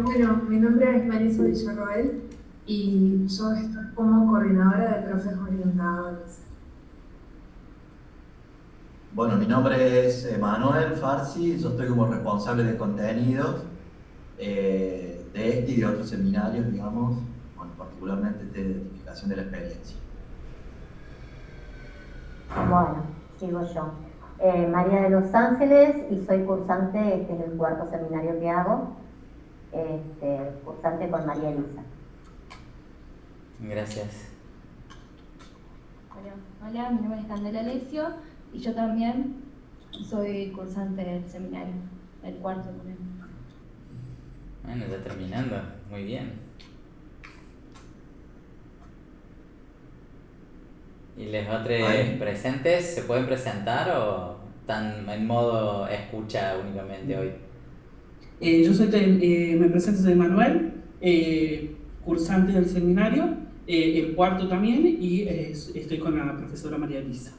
Bueno, mi nombre es Marisa Villarroel y yo estoy como coordinadora de profes orientadores. Bueno, mi nombre es Manuel Farsi, yo estoy como responsable de contenidos de este y de otros seminarios, digamos, bueno, particularmente de identificación de la experiencia. Bueno, sigo yo. María de los Ángeles y soy cursante, este es el cuarto seminario que hago, cursante con María Elisa. Gracias. Bueno, hola, mi nombre es Candela Alessio y yo también soy cursante del seminario, el cuarto también. Bueno, ya terminando. Muy bien. ¿Y los otros Ahí. presentes se pueden presentar o están en modo escucha únicamente hoy? Me presento, soy Manuel, cursante del seminario, el cuarto también, y estoy con la profesora María Elisa.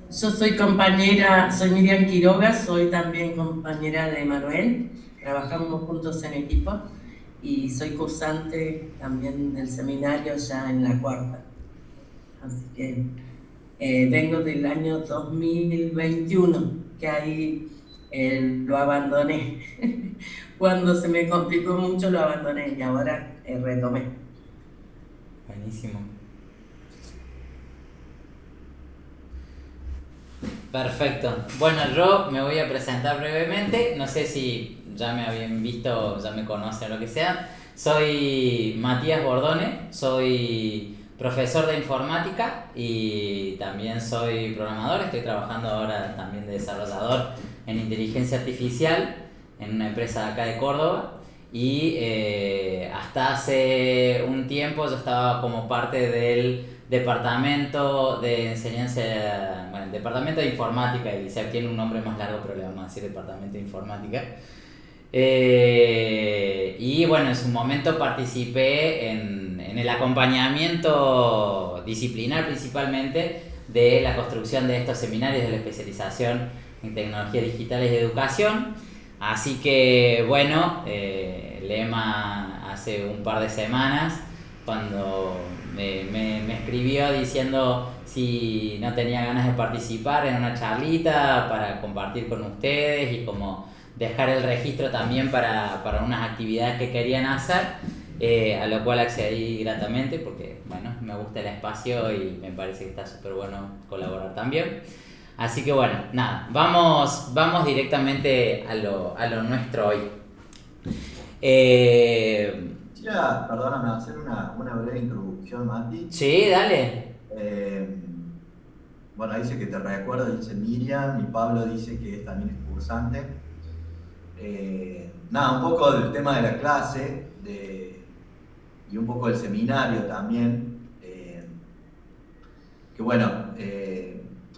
Yo soy compañera, soy Miriam Quiroga, soy también compañera de Manuel, trabajamos juntos en equipo y soy cursante también del seminario ya en la cuarta. Así que vengo del año 2021, que ahí lo abandoné. Cuando se me complicó mucho lo abandoné y ahora retomé. Buenísimo. Perfecto. Bueno, yo me voy a presentar brevemente. No sé si ya me habían visto, ya me conocen o lo que sea. Soy Matías Bordone, soy profesor de informática y también soy programador. Estoy trabajando ahora también de desarrollador en inteligencia artificial en una empresa de acá de Córdoba. Y hasta hace un tiempo yo estaba como parte del departamento de enseñanza, bueno, el departamento de informática, y se tiene un nombre más largo, pero le vamos a decir departamento de informática. Y bueno, en su momento participé en el acompañamiento disciplinar principalmente de la construcción de estos seminarios de la especialización en tecnologías digitales y educación. Así que bueno, Lema hace un par de semanas, cuando me escribió diciendo si no tenía ganas de participar en una charlita para compartir con ustedes y como dejar el registro también para unas actividades que querían hacer, a lo cual accedí gratamente porque bueno, me gusta el espacio y me parece que está súper bueno colaborar también. Así que bueno, nada, vamos directamente a lo nuestro hoy. Quisiera, perdóname, hacer una breve introducción, Mati. Sí, dale. Eh, bueno, dice que te recuerda, dice Miriam, y Pablo dice que también es cursante. Nada, un poco del tema de la clase y un poco del seminario también. Que bueno,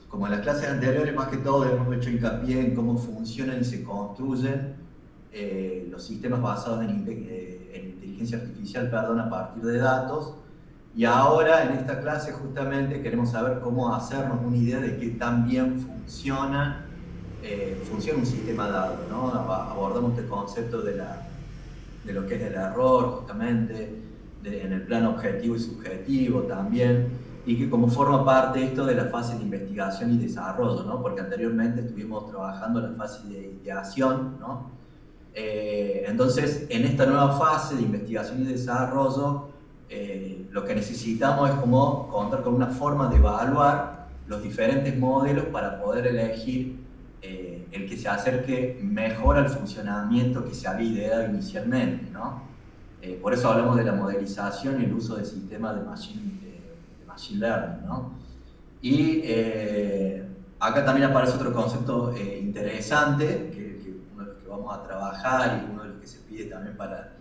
como en las clases anteriores, más que todo hemos hecho hincapié en cómo funcionan y se construyen los sistemas basados en inteligencia artificial, perdón, a partir de datos. Y ahora en esta clase justamente queremos saber cómo hacernos una idea de qué tan bien funciona un sistema dado, ¿no? Abordamos este concepto de lo que es el error, justamente, en el plano objetivo y subjetivo también, y que como forma parte esto de la fase de investigación y desarrollo, ¿no? Porque anteriormente estuvimos trabajando en la fase de ideación, ¿no? Entonces, en esta nueva fase de investigación y desarrollo, lo que necesitamos es como contar con una forma de evaluar los diferentes modelos para poder elegir el que se acerque mejor al funcionamiento que se había ideado inicialmente, ¿no? Por eso hablamos de la modelización y el uso de sistemas de machine learning, ¿no? Y acá también aparece otro concepto interesante, que uno de los que vamos a trabajar y uno de los que se pide también para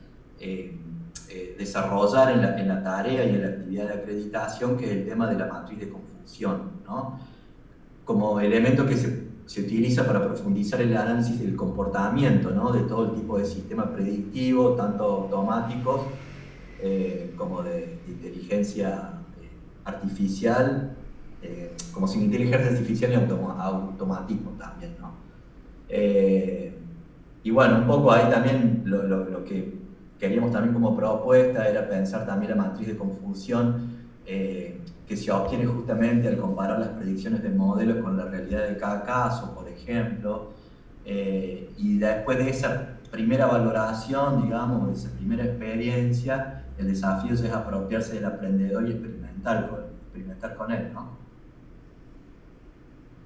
desarrollar en la tarea y en la actividad de acreditación, que es el tema de la matriz de confusión, ¿no? Como elemento que se utiliza para profundizar el análisis del comportamiento, ¿no? De todo el tipo de sistemas predictivos, tanto automáticos como de inteligencia artificial, como sin inteligencia artificial y automatismo también, ¿no? Y bueno, un poco ahí también lo que queríamos también como propuesta era pensar también la matriz de confusión que se obtiene justamente al comparar las predicciones de modelos con la realidad de cada caso, por ejemplo, y después de esa primera valoración, digamos, de esa primera experiencia, el desafío es apropiarse del aprendedor y experimentar con él, ¿no?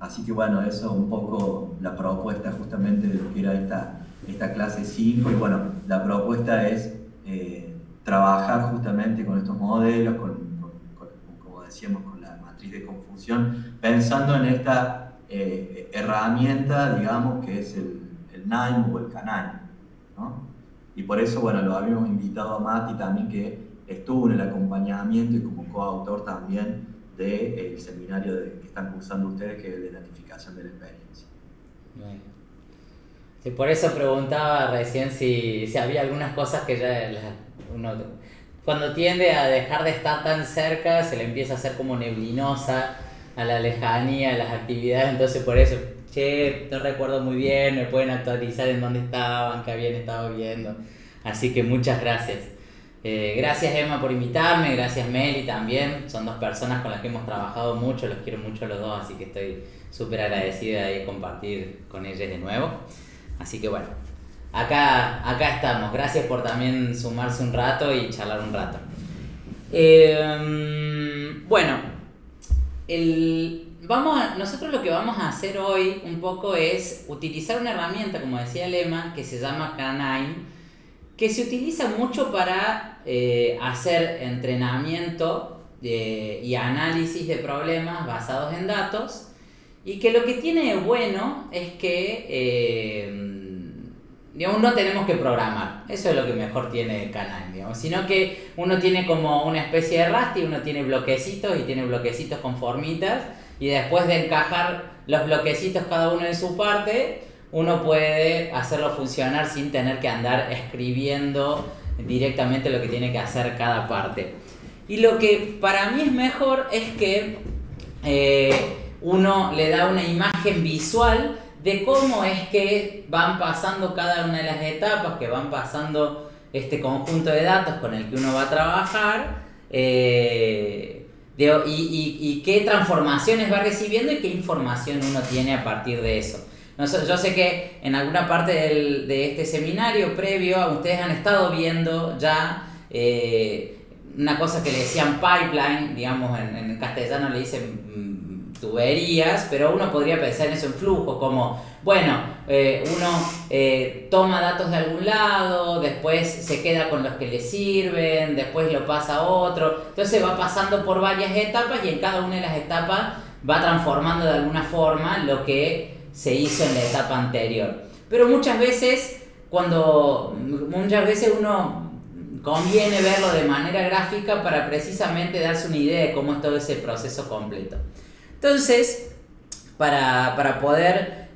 Así que bueno, eso es un poco la propuesta justamente de lo que era esta clase 5, y bueno, la propuesta es trabajar justamente con estos modelos, como decíamos, con la matriz de confusión, pensando en esta herramienta, digamos, que es el NIME o el CANAIM, ¿no? Y por eso, bueno, lo habíamos invitado a Mati también, que estuvo en el acompañamiento y como coautor también del seminario que están cursando ustedes, que es de identificación de la experiencia. Bueno. Sí, por eso preguntaba recién si había algunas cosas que ya uno, cuando tiende a dejar de estar tan cerca, se le empieza a hacer como neblinosa a la lejanía, a las actividades, entonces por eso, no recuerdo muy bien, me pueden actualizar en dónde estaban, qué habían estado viendo, así que muchas gracias. Gracias Emma por invitarme, gracias Meli también, son dos personas con las que hemos trabajado mucho, los quiero mucho a los dos, así que estoy súper agradecida de compartir con ellos de nuevo. Así que bueno, acá estamos, gracias por también sumarse un rato y charlar un rato. Bueno, nosotros lo que vamos a hacer hoy un poco es utilizar una herramienta, como decía Lema, que se llama CANAIM, que se utiliza mucho para hacer entrenamiento y análisis de problemas basados en datos, y que lo que tiene de bueno es que digamos, no tenemos que programar, eso es lo que mejor tiene CANAIM, digamos, sino que uno tiene como una especie de raster, uno tiene bloquecitos y tiene bloquecitos con formitas, y después de encajar los bloquecitos cada uno en su parte, uno puede hacerlo funcionar sin tener que andar escribiendo directamente lo que tiene que hacer cada parte. Y lo que para mí es mejor es que uno le da una imagen visual de cómo es que van pasando cada una de las etapas, que van pasando este conjunto de datos con el que uno va a trabajar, y qué transformaciones va recibiendo y qué información uno tiene a partir de eso. Yo sé que en alguna parte de este seminario previo ustedes han estado viendo ya una cosa que le decían pipeline, digamos en castellano le dicen tuberías, pero uno podría pensar en eso en flujo, como, bueno, uno toma datos de algún lado, después se queda con los que le sirven, después lo pasa a otro, entonces va pasando por varias etapas y en cada una de las etapas va transformando de alguna forma lo que se hizo en la etapa anterior. Pero muchas veces uno conviene verlo de manera gráfica para precisamente darse una idea de cómo es todo ese proceso completo. Entonces, para poder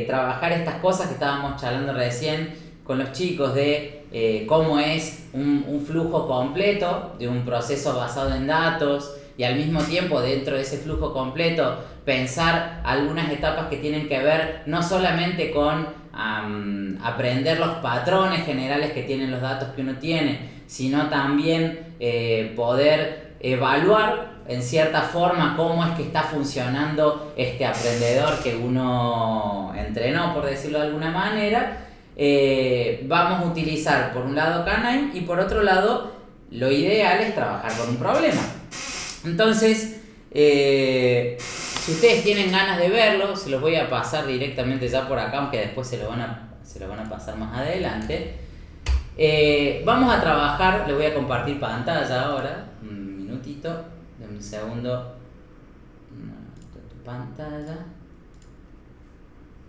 trabajar estas cosas que estábamos charlando recién con los chicos de cómo es un flujo completo de un proceso basado en datos, y al mismo tiempo dentro de ese flujo completo pensar algunas etapas que tienen que ver no solamente con aprender los patrones generales que tienen los datos que uno tiene, sino también poder evaluar en cierta forma cómo es que está funcionando este aprendedor que uno entrenó, por decirlo de alguna manera. Vamos a utilizar por un lado CANAIM y por otro lado lo ideal es trabajar con un problema. Entonces, si ustedes tienen ganas de verlo, se los voy a pasar directamente ya por acá, aunque después se lo van a pasar más adelante. Vamos a trabajar, les voy a compartir pantalla ahora, un minutito, dame un segundo, tu pantalla.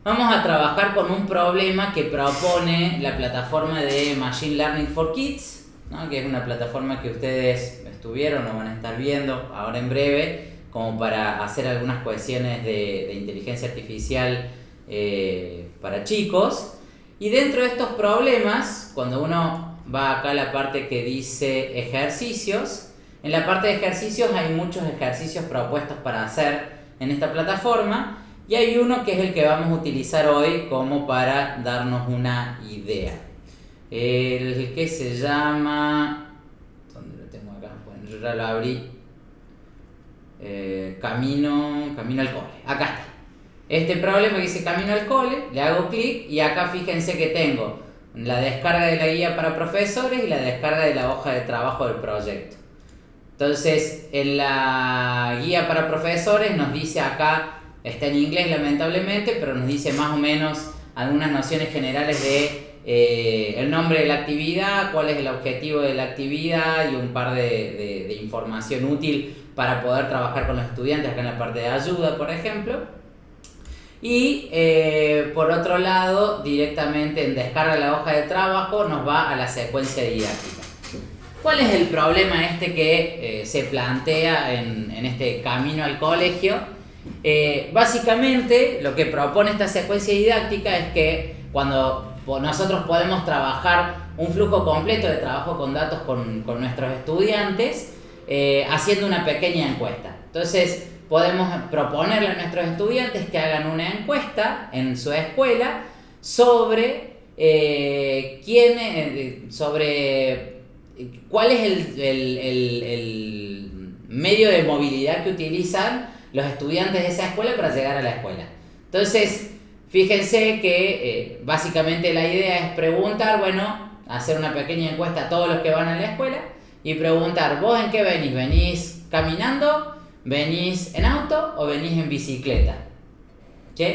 Vamos a trabajar con un problema que propone la plataforma de Machine Learning for Kids, ¿no? Que es una plataforma que ustedes estuvieron o van a estar viendo ahora en breve, como para hacer algunas cuestiones de inteligencia artificial para chicos. Y dentro de estos problemas, cuando uno va acá a la parte que dice ejercicios, en la parte de ejercicios hay muchos ejercicios propuestos para hacer en esta plataforma, y hay uno que es el que vamos a utilizar hoy como para darnos una idea. El que se llama... ¿Dónde lo tengo acá? Bueno, yo ya lo abrí. Camino al cole. Acá está. Este problema que dice camino al cole, le hago clic y acá fíjense que tengo la descarga de la guía para profesores y la descarga de la hoja de trabajo del proyecto. Entonces, en la guía para profesores nos dice acá, está en inglés lamentablemente, pero nos dice más o menos algunas nociones generales de el nombre de la actividad, cuál es el objetivo de la actividad y un par de información útil para poder trabajar con los estudiantes acá en la parte de ayuda, por ejemplo. Y por otro lado, directamente en descarga de la hoja de trabajo nos va a la secuencia didáctica. ¿Cuál es el problema que se plantea en este camino al colegio? Básicamente lo que propone esta secuencia didáctica es que cuando nosotros podemos trabajar un flujo completo de trabajo con datos con nuestros estudiantes, haciendo una pequeña encuesta. Entonces podemos proponerle a nuestros estudiantes que hagan una encuesta en su escuela sobre cuál es el medio de movilidad que utilizan los estudiantes de esa escuela para llegar a la escuela. Entonces, fíjense que básicamente la idea es preguntar, hacer una pequeña encuesta a todos los que van a la escuela y preguntar, ¿vos en qué venís? ¿Venís caminando? ¿Venís en auto o venís en bicicleta? ¿Sí?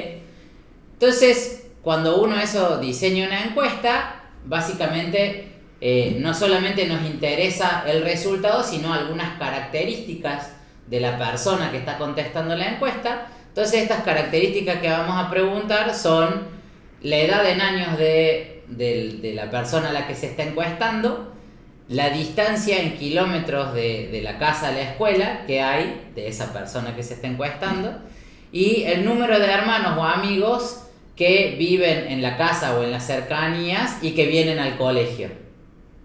Entonces, cuando uno diseña una encuesta, básicamente no solamente nos interesa el resultado, sino algunas características de la persona que está contestando la encuesta. Entonces, estas características que vamos a preguntar son la edad en años de la persona a la que se está encuestando, la distancia en kilómetros de la casa a la escuela que hay de esa persona que se está encuestando y el número de hermanos o amigos que viven en la casa o en las cercanías y que vienen al colegio,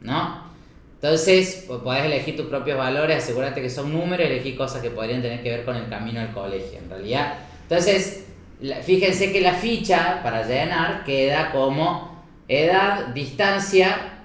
¿no? Entonces, podés elegir tus propios valores, asegúrate que son números, elegir cosas que podrían tener que ver con el camino al colegio, en realidad. Entonces, fíjense que la ficha para llenar queda como edad, distancia,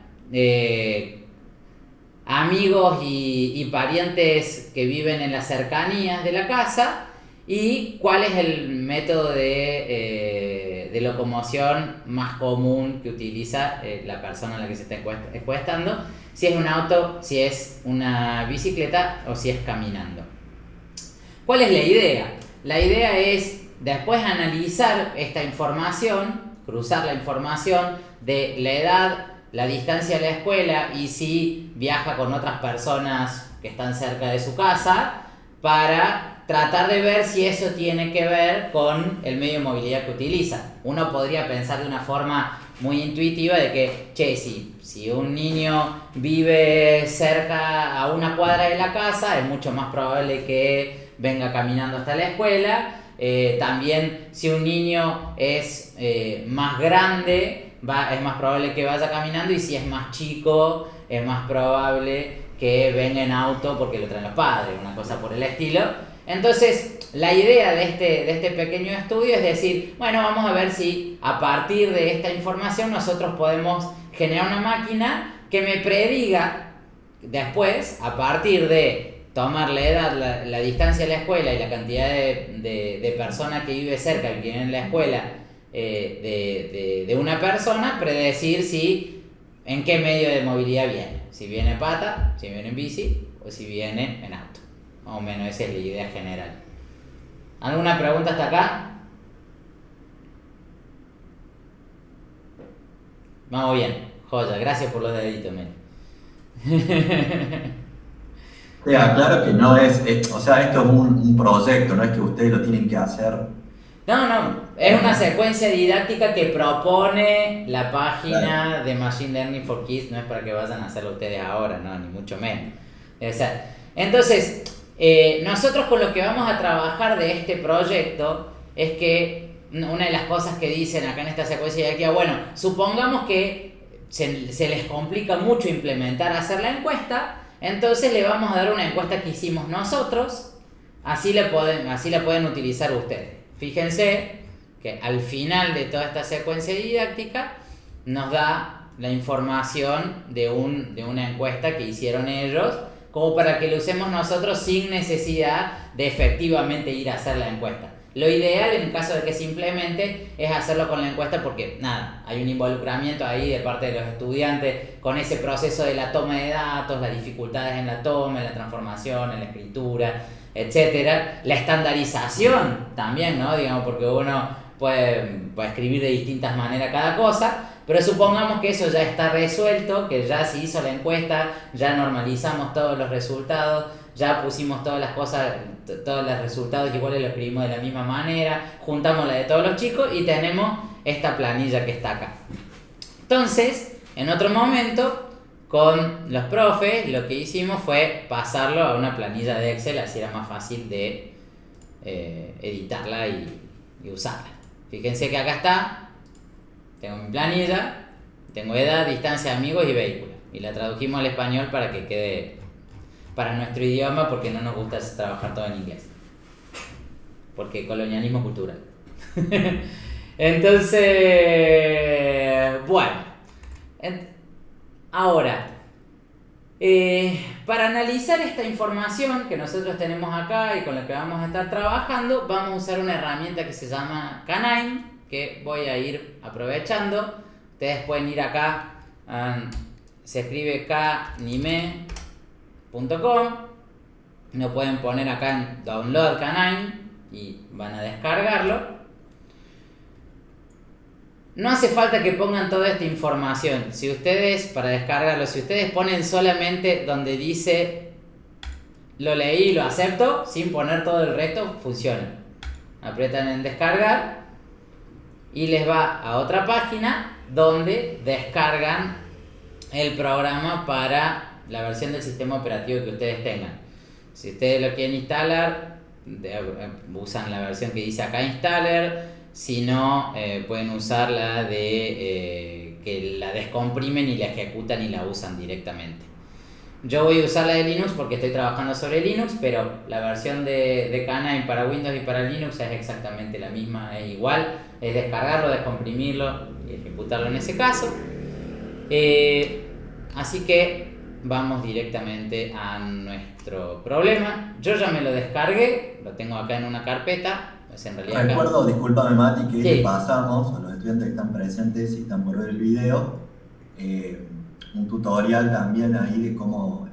amigos y parientes que viven en las cercanías de la casa y cuál es el método de locomoción más común que utiliza la persona a la que se está encuestando, si es un auto, si es una bicicleta o si es caminando. ¿Cuál es la idea? La idea es después analizar esta información, cruzar la información de la edad, la distancia a la escuela y si viaja con otras personas que están cerca de su casa para tratar de ver si eso tiene que ver con el medio de movilidad que utiliza. Uno podría pensar de una forma muy intuitiva de que, si un niño vive cerca a una cuadra de la casa, es mucho más probable que venga caminando hasta la escuela. También si un niño es más grande, es más probable que vaya caminando, y si es más chico, es más probable que venga en auto porque lo traen los padres, una cosa por el estilo. Entonces, la idea de este pequeño estudio es decir, vamos a ver si a partir de esta información nosotros podemos generar una máquina que me prediga después, a partir de tomar la edad, la distancia a la escuela y la cantidad de personas que vive cerca y que viven en la escuela de una persona, predecir en qué medio de movilidad viene. Si viene pata, si viene en bici o si viene en auto. Más o menos esa es la idea general. ¿Alguna pregunta hasta acá? Vamos bien, joya, gracias por los deditos, Meli. Claro que no es, esto es un proyecto, no es que ustedes lo tienen que hacer. No, es una secuencia didáctica que propone la página de Machine Learning for Kids, no es para que vayan a hacerlo ustedes ahora, no, ni mucho menos. Entonces, nosotros con lo que vamos a trabajar de este proyecto es que una de las cosas que dicen acá en esta secuencia didáctica, supongamos que se les complica mucho hacer la encuesta, entonces le vamos a dar una encuesta que hicimos nosotros, así la pueden utilizar ustedes. Fíjense que al final de toda esta secuencia didáctica nos da la información de una encuesta que hicieron ellos, como para que lo usemos nosotros sin necesidad de efectivamente ir a hacer la encuesta. Lo ideal en caso de que se implemente es hacerlo con la encuesta porque nada, hay un involucramiento ahí de parte de los estudiantes con ese proceso de la toma de datos, las dificultades en la toma, en la transformación, en la escritura, etcétera. La estandarización también, ¿no? Digamos, porque uno puede escribir de distintas maneras cada cosa, pero supongamos que eso ya está resuelto, que ya se hizo la encuesta, ya normalizamos todos los resultados, ya pusimos todas las cosas, todos los resultados iguales los escribimos de la misma manera, juntamos la de todos los chicos y tenemos esta planilla que está acá. Entonces, en otro momento, con los profes, lo que hicimos fue pasarlo a una planilla de Excel, así era más fácil de editarla y usarla. Fíjense que acá está, tengo mi planilla, tengo edad, distancia, amigos y vehículos. Y la tradujimos al español para que quede para nuestro idioma, porque no nos gusta trabajar todo en inglés. Porque colonialismo cultural. Entonces, bueno. Ahora, para analizar esta información que nosotros tenemos acá y con la que vamos a estar trabajando, vamos a usar una herramienta que se llama Canine, que voy a ir aprovechando. Ustedes pueden ir acá, se escribe canime.com, lo pueden poner acá en Download Canine y van a descargarlo. No hace falta que pongan toda esta información. Si ustedes, para descargarlo, si ustedes ponen solamente donde dice lo leí y lo acepto, sin poner todo el resto, funciona. Aprietan en descargar y les va a otra página donde descargan el programa para la versión del sistema operativo que ustedes tengan. Si ustedes lo quieren instalar, usan la versión que dice acá Installer. Si no, pueden usar la de que la descomprimen y la ejecutan y la usan directamente. Yo voy a usar la de Linux porque estoy trabajando sobre Linux, pero la versión de Canine para Windows y para Linux es exactamente la misma, es igual, es descargarlo, descomprimirlo y ejecutarlo en ese caso. Así que vamos directamente a nuestro problema. Yo ya me lo descargué, lo tengo acá en una carpeta. Pues en realidad recuerdo, discúlpame Mati, que sí, le pasamos a los estudiantes que están presentes y están por ver el video, un tutorial también ahí de cómo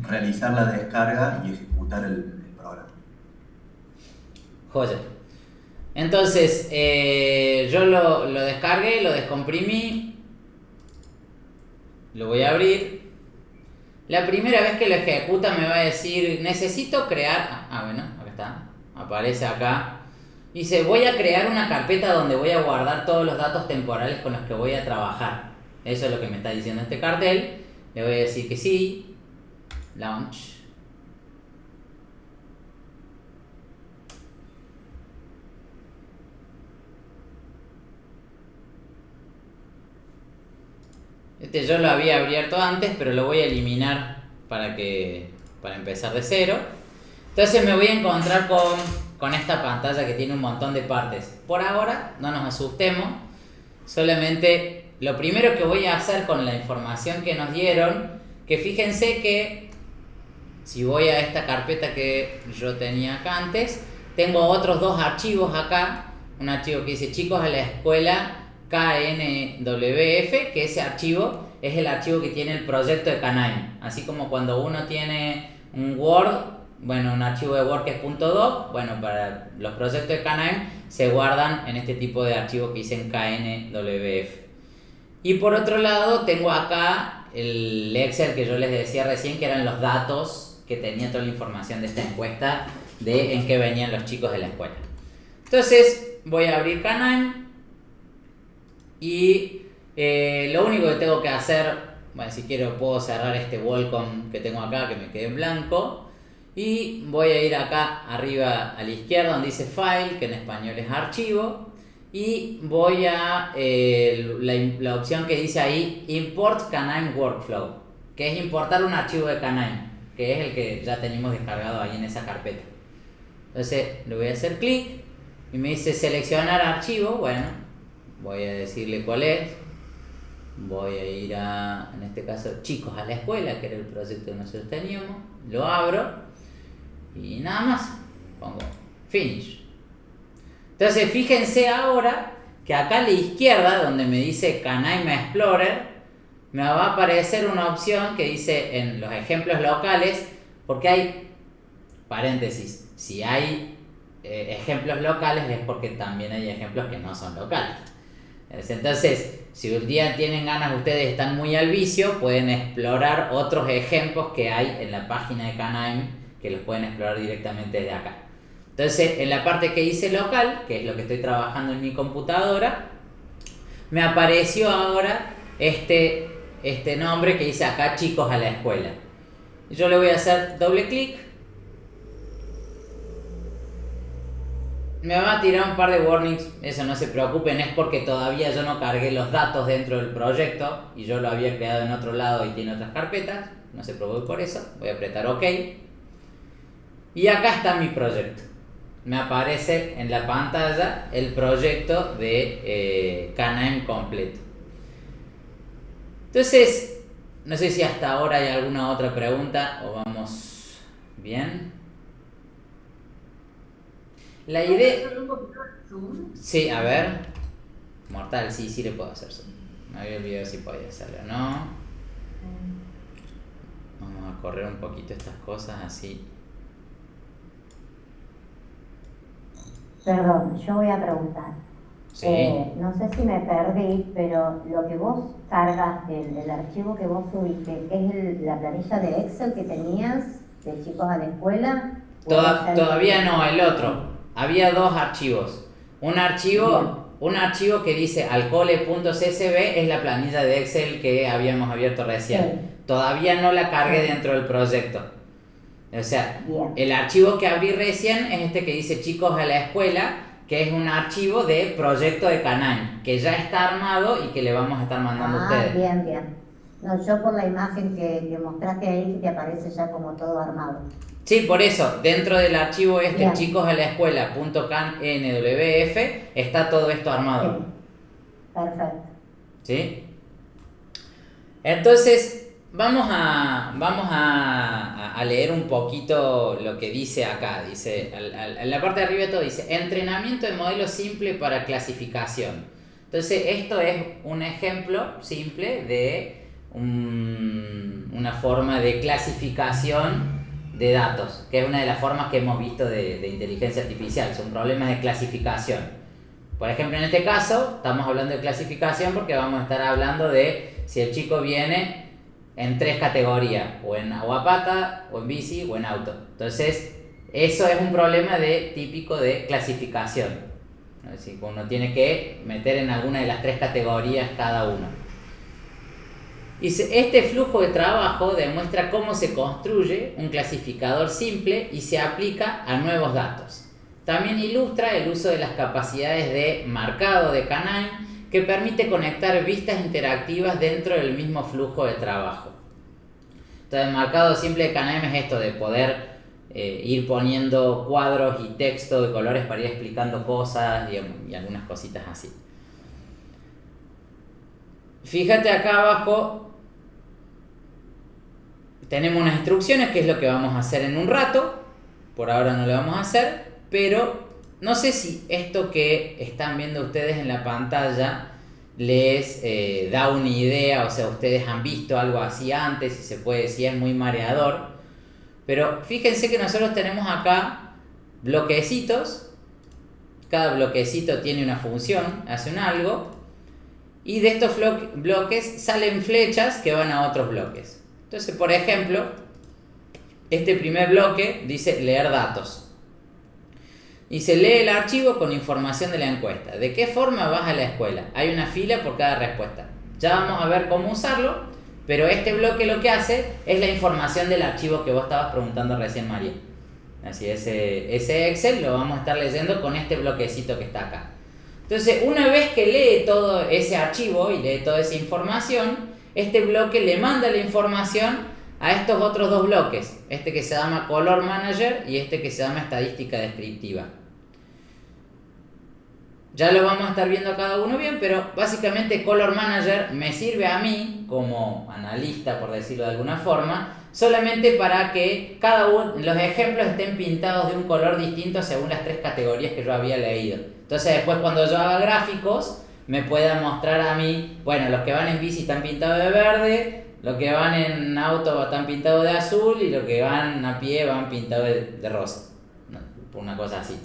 realizar la descarga y ejecutar el programa. Joya. Entonces, yo lo descargué, lo descomprimí, lo voy a abrir. La primera vez que lo ejecuta me va a decir, necesito crear... bueno, acá está. Aparece acá. Dice, voy a crear una carpeta donde voy a guardar todos los datos temporales con los que voy a trabajar. Eso es lo que me está diciendo este cartel. Le voy a decir que sí. Launch. Yo lo había abierto antes, pero lo voy a eliminar para empezar de cero. Entonces me voy a encontrar con esta pantalla que tiene un montón de partes. Por ahora, no nos asustemos. Solamente lo primero que voy a hacer con la información que nos dieron, que fíjense que si voy a esta carpeta que yo tenía acá antes, tengo otros dos archivos acá. Un archivo que dice chicos a la escuela KNWF, que ese archivo es el archivo que tiene el proyecto de Canine. Así como cuando uno tiene un Word, un archivo de Word que es .doc, para los proyectos de Canine se guardan en este tipo de archivos que dicen KNWF. Y por otro lado tengo acá el Excel que yo les decía recién, que eran los datos que tenía toda la información de esta encuesta de en qué venían los chicos de la escuela. Entonces voy a abrir Canine y lo único que tengo que hacer, si quiero puedo cerrar este Welcome que tengo acá que me quedé en blanco. Y voy a ir acá arriba a la izquierda donde dice File, que en español es archivo. Y voy a la opción que dice ahí Import Canine Workflow, que es importar un archivo de Canine, que es el que ya tenemos descargado ahí en esa carpeta. Entonces le voy a hacer clic y me dice seleccionar archivo. Bueno, voy a decirle cuál es. Voy a ir a, en este caso, chicos a la escuela, que era el proyecto que nosotros teníamos. Lo abro y nada más. Pongo finish. Entonces fíjense ahora que acá a la izquierda, donde me dice Canaim Explorer, me va a aparecer una opción que dice en los ejemplos locales, porque hay, paréntesis, si hay ejemplos locales es porque también hay ejemplos que no son locales. Entonces, si un día tienen ganas, ustedes están muy al vicio, pueden explorar otros ejemplos que hay en la página de Canaim, que los pueden explorar directamente desde acá. Entonces, en la parte que dice local, que es lo que estoy trabajando en mi computadora, me apareció ahora este nombre que dice acá chicos a la escuela. Yo le voy a hacer doble clic. Me va a tirar un par de warnings, eso no se preocupen, es porque todavía yo no cargué los datos dentro del proyecto y yo lo había creado en otro lado y tiene otras carpetas, no se preocupen por eso. Voy a apretar OK. Y acá está mi proyecto. Me aparece en la pantalla el proyecto de Canaim completo. Entonces, no sé si hasta ahora hay alguna otra pregunta o vamos bien. La idea... ¿Hacer un poquito de zoom? Sí, a ver. Mortal, sí le puedo hacer zoom. Me había olvidado si podía hacerlo o no. Vamos a correr un poquito estas cosas así. Perdón, yo voy a preguntar. Sí. No sé si me perdí, pero lo que vos cargas, el archivo que vos subiste, ¿es la planilla de Excel que tenías de chicos a la escuela? Todavía no, el otro. Había dos archivos. Un archivo que dice alcole.csv es la planilla de Excel que habíamos abierto recién. Sí. Todavía no la cargué dentro del proyecto. O sea, Bien. el archivo que abrí recién es este que dice chicos a la escuela, que es un archivo de proyecto de Canaim, que ya está armado y que le vamos a estar mandando a ustedes. Bien. No, yo por la imagen que mostraste ahí, te aparece ya como todo armado. Sí, por eso, dentro del archivo Bien. chicos a la escuela.canwf está todo esto armado. Sí. Perfecto. ¿Sí? Entonces, vamos a leer un poquito lo que dice acá. Dice, en la parte de arriba todo dice, entrenamiento de modelo simple para clasificación. Entonces, esto es un ejemplo simple de una forma de clasificación de datos, que es una de las formas que hemos visto de inteligencia artificial. Son problemas de clasificación. Por ejemplo, en este caso, estamos hablando de clasificación porque vamos a estar hablando de si el chico viene en 3 categorías, o en aguapata, o en bici, o en auto. Entonces, eso es un problema típico de clasificación. Es decir, uno tiene que meter en alguna de las 3 categorías cada uno. Y este flujo de trabajo demuestra cómo se construye un clasificador simple y se aplica a nuevos datos. También ilustra el uso de las capacidades de marcado de Canaim, que permite conectar vistas interactivas dentro del mismo flujo de trabajo. Entonces, el marcado simple de Canaim es esto de poder ir poniendo cuadros y texto de colores para ir explicando cosas y algunas cositas así. Fíjate acá abajo, tenemos unas instrucciones, que es lo que vamos a hacer en un rato. Por ahora no lo vamos a hacer, pero no sé si esto que están viendo ustedes en la pantalla les da una idea, o sea, ustedes han visto algo así antes, si se puede decir, es muy mareador. Pero fíjense que nosotros tenemos acá bloquecitos, cada bloquecito tiene una función, hace un algo, y de estos bloques salen flechas que van a otros bloques. Entonces, por ejemplo, este primer bloque dice leer datos. Y se lee el archivo con información de la encuesta. ¿De qué forma vas a la escuela? Hay una fila por cada respuesta. Ya vamos a ver cómo usarlo, pero este bloque lo que hace es la información del archivo que vos estabas preguntando recién, María. Así, ese Excel lo vamos a estar leyendo con este bloquecito que está acá. Entonces, una vez que lee todo ese archivo y lee toda esa información, este bloque le manda la información a estos otros 2 bloques, este que se llama Color Manager y este que se llama Estadística Descriptiva. ya lo vamos a estar viendo cada uno bien, pero básicamente Color Manager me sirve a mí como analista, por decirlo de alguna forma, solamente para que cada uno, los ejemplos estén pintados de un color distinto según las 3 categorías que yo había leído. Entonces después cuando yo haga gráficos, me pueda mostrar a mí, bueno, los que van en bici están pintados de verde, los que van en auto están pintados de azul y los que van a pie van pintados de rosa. No, una cosa así.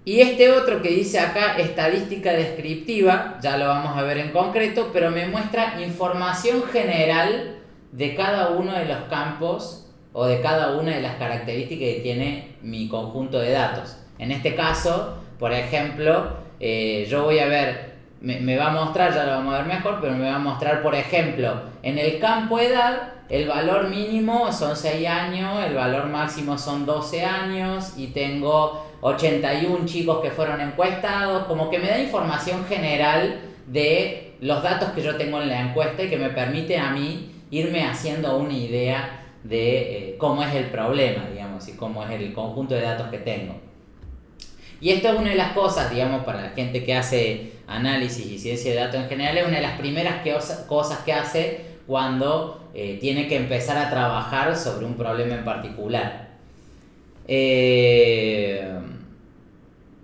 Y este otro que dice acá, estadística descriptiva, ya lo vamos a ver en concreto, pero me muestra información general de cada uno de los campos o de cada una de las características que tiene mi conjunto de datos. En este caso, por ejemplo, yo voy a ver, me va a mostrar, ya lo vamos a ver mejor, pero me va a mostrar, por ejemplo, en el campo edad, el valor mínimo son 6 años, el valor máximo son 12 años y tengo 81 chicos que fueron encuestados, como que me da información general de los datos que yo tengo en la encuesta y que me permite a mí irme haciendo una idea de cómo es el problema, digamos, y cómo es el conjunto de datos que tengo. Y esto es una de las cosas, digamos, para la gente que hace análisis y ciencia de datos en general, es una de las primeras cosas que hace cuando tiene que empezar a trabajar sobre un problema en particular.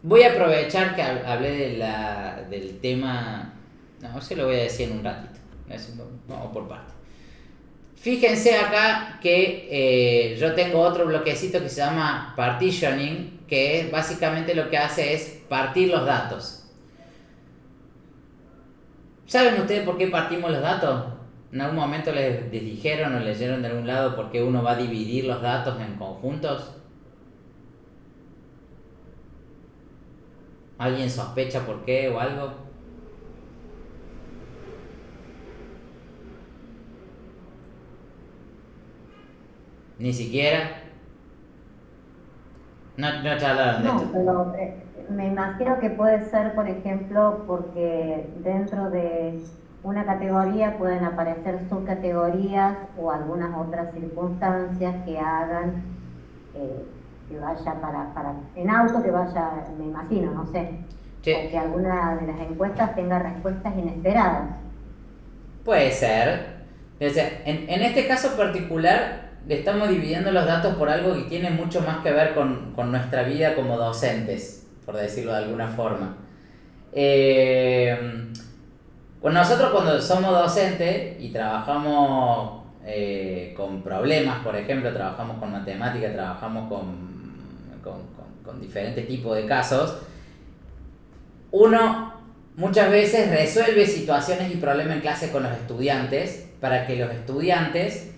Voy a aprovechar que hablé del tema, no, se lo voy a decir en un ratito, vamos por partes. Fíjense acá que yo tengo otro bloquecito que se llama partitioning, que básicamente lo que hace es partir los datos. ¿Saben ustedes por qué partimos los datos? ¿En algún momento les dijeron o leyeron de algún lado por qué uno va a dividir los datos en conjuntos? ¿Alguien sospecha por qué o algo? Ni siquiera. No charlaron de No, esto. pero me imagino que puede ser, por ejemplo, porque dentro de una categoría pueden aparecer subcategorías o algunas otras circunstancias que hagan que vaya en auto, que vaya, me imagino, no sé, Sí. o que alguna de las encuestas tenga respuestas inesperadas. Puede ser. En este caso particular, le estamos dividiendo los datos por algo que tiene mucho más que ver con nuestra vida como docentes, por decirlo de alguna forma. Nosotros cuando somos docentes y trabajamos con problemas, por ejemplo, trabajamos con matemáticas, trabajamos con diferentes tipos de casos, uno muchas veces resuelve situaciones y problemas en clase con los estudiantes para que los estudiantes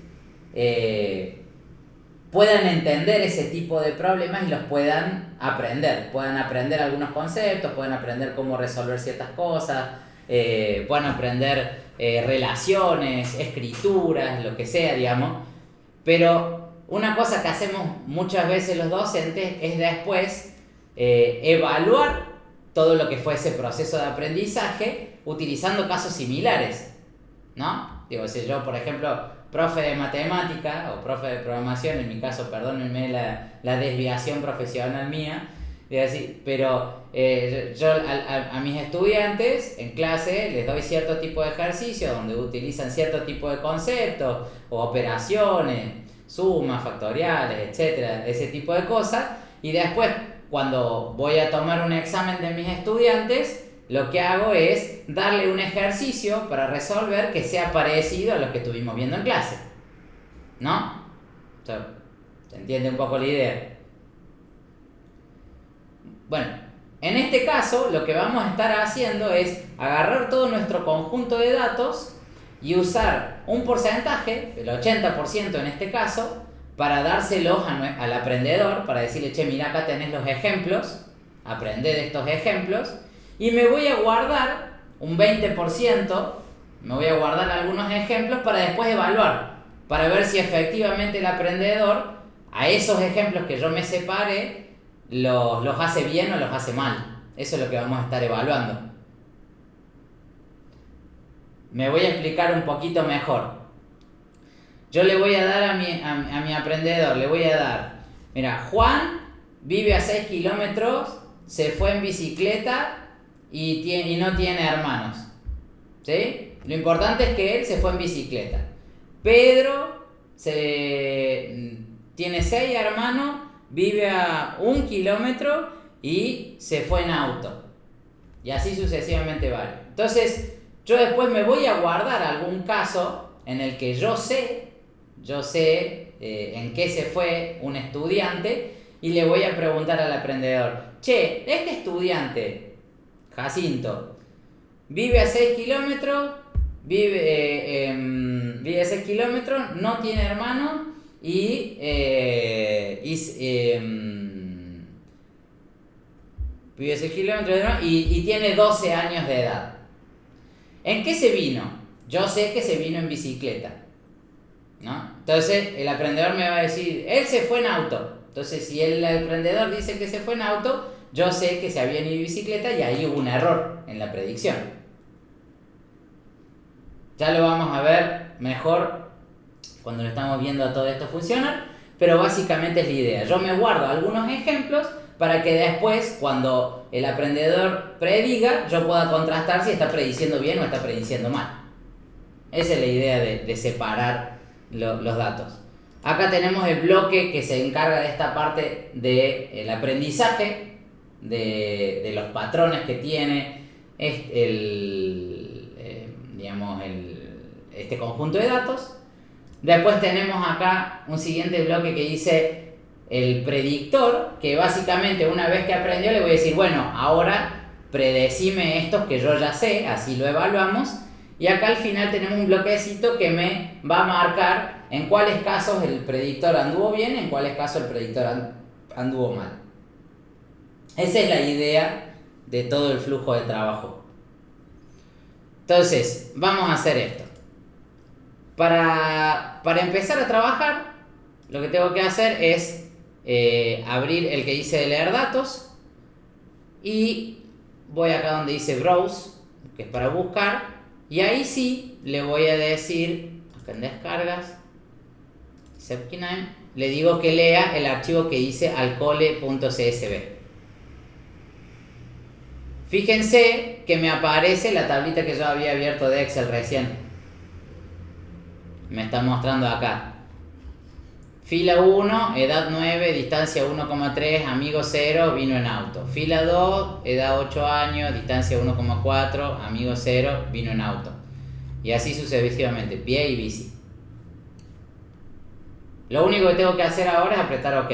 puedan entender ese tipo de problemas y los puedan aprender algunos conceptos, puedan aprender cómo resolver ciertas cosas, puedan aprender relaciones, escrituras, lo que sea, digamos. Pero una cosa que hacemos muchas veces los docentes es después evaluar todo lo que fue ese proceso de aprendizaje utilizando casos similares, ¿no? Digo, si yo, por ejemplo, profe de matemática o profe de programación, en mi caso, perdónenme la desviación profesional mía, pero yo a mis estudiantes en clase les doy cierto tipo de ejercicio donde utilizan cierto tipo de conceptos o operaciones, sumas, factoriales, etcétera, ese tipo de cosas, y después cuando voy a tomar un examen de mis estudiantes, lo que hago es darle un ejercicio para resolver que sea parecido a lo que estuvimos viendo en clase, ¿no? O sea, ¿se entiende un poco la idea? Bueno, en este caso lo que vamos a estar haciendo es agarrar todo nuestro conjunto de datos y usar un porcentaje, el 80% en este caso, para dárselos al aprendedor, para decirle, che, mira, acá tenés los ejemplos, aprende de estos ejemplos, y me voy a guardar un 20%, me voy a guardar algunos ejemplos para después evaluar, para ver si efectivamente el aprendedor a esos ejemplos que yo me separe los hace bien o los hace mal. Eso es lo que vamos a estar evaluando. Me voy a explicar un poquito mejor. Yo le voy a dar a mi aprendedor, le voy a dar, mira, Juan vive a 6 kilómetros, se fue en bicicleta y no tiene hermanos. ¿Sí? Lo importante es que él se fue en bicicleta. Pedro tiene 6 hermanos, vive a 1 kilómetro y se fue en auto. Y así sucesivamente varios. Entonces, yo después me voy a guardar algún caso en el que yo sé en qué se fue un estudiante y le voy a preguntar al aprendedor, che, este estudiante, Jacinto, vive a 6 kilómetros, vive a 6 kilómetros, no tiene hermanos y vive a 6 kilómetros y tiene 12 años de edad. ¿En qué se vino? Yo sé que se vino en bicicleta, ¿no? Entonces el aprendedor me va a decir, él se fue en auto. Entonces si el aprendedor dice que se fue en auto, yo sé que se había ido en bicicleta y ahí hubo un error en la predicción. Ya lo vamos a ver mejor cuando lo estamos viendo a todo esto funcionar, pero básicamente es la idea. Yo me guardo algunos ejemplos para que después, cuando el aprendedor prediga, yo pueda contrastar si está prediciendo bien o está prediciendo mal. Esa es la idea de separar los datos. Acá tenemos el bloque que se encarga de esta parte del aprendizaje, de los patrones que tiene este conjunto de datos. Después tenemos acá un siguiente bloque que dice el predictor, que básicamente una vez que aprendió le voy a decir, bueno, ahora predecime estos que yo ya sé, así lo evaluamos. Y acá al final tenemos un bloquecito que me va a marcar en cuáles casos el predictor anduvo bien, en cuáles casos el predictor anduvo mal. Esa es la idea de todo el flujo de trabajo. Entonces, vamos a hacer esto. Para empezar a trabajar, lo que tengo que hacer es abrir el que dice de leer datos y voy acá donde dice browse, que es para buscar, y ahí sí le voy a decir, acá en descargas, Zepkinheim, le digo que lea el archivo que dice alcole.csv. Fíjense que me aparece la tablita que yo había abierto de Excel recién. Me está mostrando acá. Fila 1, edad 9, distancia 1,3, amigo 0, vino en auto. Fila 2, edad 8 años, distancia 1,4, amigo 0, vino en auto. Y así sucesivamente, pie y bici. Lo único que tengo que hacer ahora es apretar OK.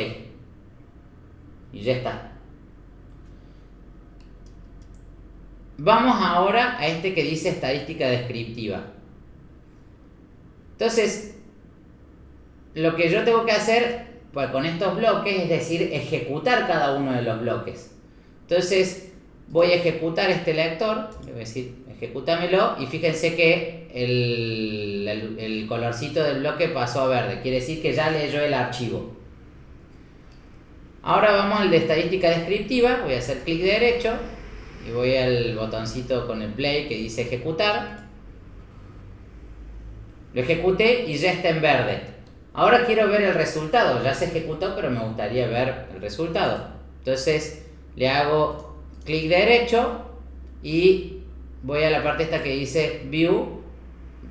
Y ya está. Vamos ahora a este que dice estadística descriptiva. Entonces, lo que yo tengo que hacer con estos bloques es decir, ejecutar cada uno de los bloques. Entonces, voy a ejecutar este lector, le voy a decir, ejecútamelo, y fíjense que el colorcito del bloque pasó a verde, quiere decir que ya leyó el archivo. Ahora vamos al de estadística descriptiva, voy a hacer clic derecho y voy al botoncito con el play que dice ejecutar. Lo ejecuté y ya está en verde. Ahora quiero ver el resultado, ya se ejecutó, pero me gustaría ver el resultado. Entonces le hago clic derecho y voy a la parte esta que dice View,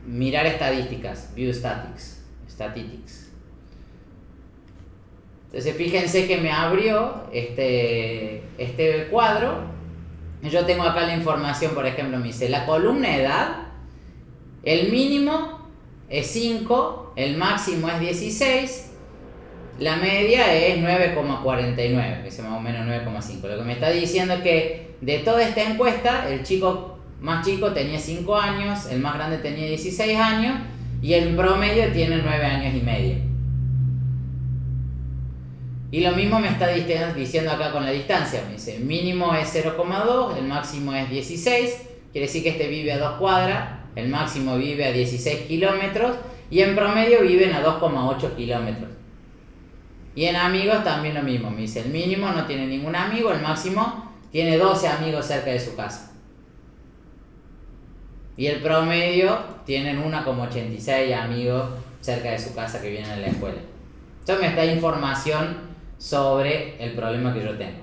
mirar estadísticas, View Statistics. Entonces fíjense que me abrió este cuadro. Yo tengo acá la información, por ejemplo, me dice la columna edad, el mínimo es 5, el máximo es 16, la media es 9,49, que es más o menos 9,5. Lo que me está diciendo es que de toda esta encuesta, el chico más chico tenía 5 años, el más grande tenía 16 años y el promedio tiene 9 años y medio. Y lo mismo me está diciendo acá con la distancia. Me dice, el mínimo es 0,2, el máximo es 16, quiere decir que este vive a 2 cuadras, el máximo vive a 16 kilómetros y en promedio viven a 2,8 kilómetros. Y en amigos también lo mismo, me dice, el mínimo no tiene ningún amigo, el máximo tiene 12 amigos cerca de su casa. Y el promedio tienen 1,86 amigos cerca de su casa que vienen a la escuela. Esto me está información sobre el problema que yo tengo.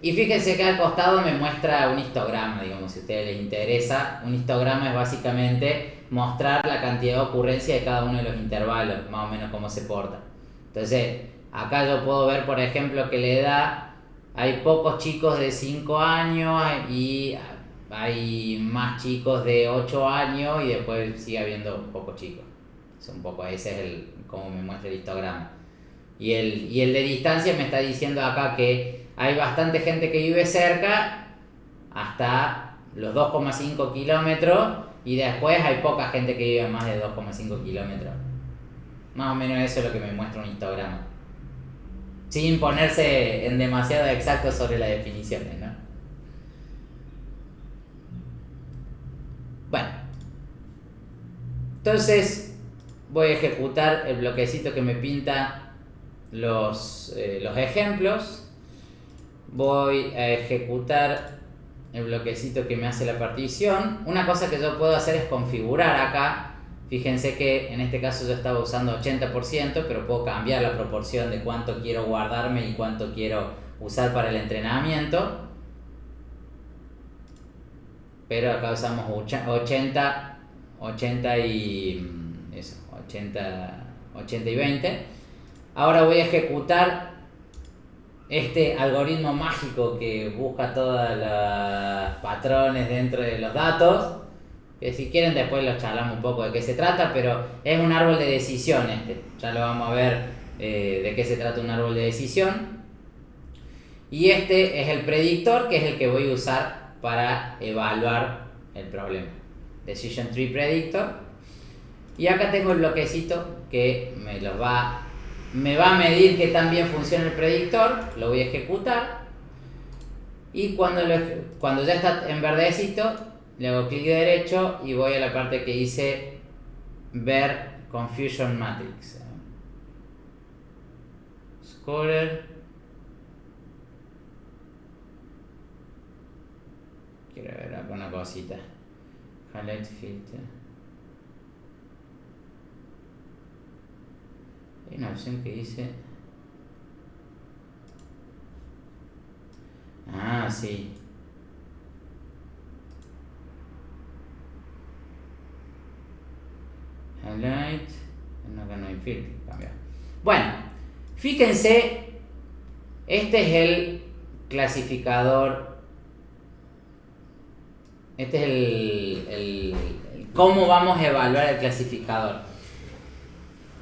Y fíjense que al costado me muestra un histograma, digamos, si a ustedes les interesa. Un histograma es básicamente mostrar la cantidad de ocurrencia de cada uno de los intervalos, más o menos cómo se porta. Entonces, acá yo puedo ver, por ejemplo, que la edad, hay pocos chicos de 5 años y hay más chicos de 8 años y después sigue habiendo pocos chicos. Es un poco, ese es como me muestra el histograma. Y el de distancia me está diciendo acá que hay bastante gente que vive cerca hasta los 2,5 kilómetros y después hay poca gente que vive más de 2,5 kilómetros. Más o menos eso es lo que me muestra un histograma. Sin ponerse en demasiado exacto sobre las definiciones, ¿no? Bueno. Entonces voy a ejecutar el bloquecito que me pinta los ejemplos. Voy a ejecutar el bloquecito que me hace la partición. Una cosa que yo puedo hacer es configurar acá. Fíjense que en este caso yo estaba usando 80%, pero puedo cambiar la proporción de cuánto quiero guardarme y cuánto quiero usar para el entrenamiento. Pero acá usamos 80 y 20. Ahora voy a ejecutar este algoritmo mágico que busca todos los patrones dentro de los datos, que si quieren después los charlamos un poco de qué se trata, pero es un árbol de decisión ya lo vamos a ver de qué se trata un árbol de decisión. Y este es el predictor, que es el que voy a usar para evaluar el problema. Decision Tree Predictor. Y acá tengo el bloquecito que me va a medir que tan bien funciona el predictor. Lo voy a ejecutar. Y cuando ya está en verdecito, le hago clic derecho y voy a la parte que dice ver Confusion Matrix. Scorer. Quiero ver alguna cosita. Highlight filter. Hay una opción que dice... Ah, sí. Highlight. No, acá no hay filtro. Cambiar. Bueno, fíjense. Este es el clasificador. Este es el cómo vamos a evaluar el clasificador.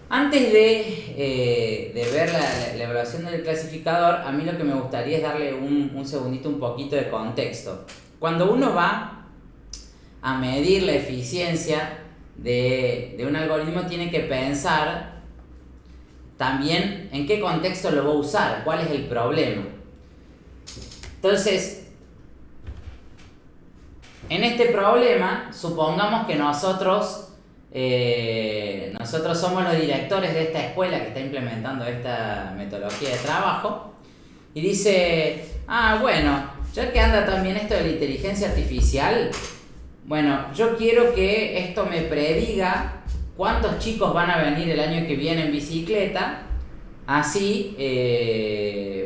Antes de ver la evaluación del clasificador, a mí lo que me gustaría es darle un segundito, un poquito de contexto. Cuando uno va a medir la eficiencia de un algoritmo, tiene que pensar también en qué contexto lo va a usar, cuál es el problema. Entonces, en este problema, supongamos que nosotros somos los directores de esta escuela que está implementando esta metodología de trabajo y dice, bueno, ya que anda también esto de la inteligencia artificial, bueno, yo quiero que esto me prediga cuántos chicos van a venir el año que viene en bicicleta, así,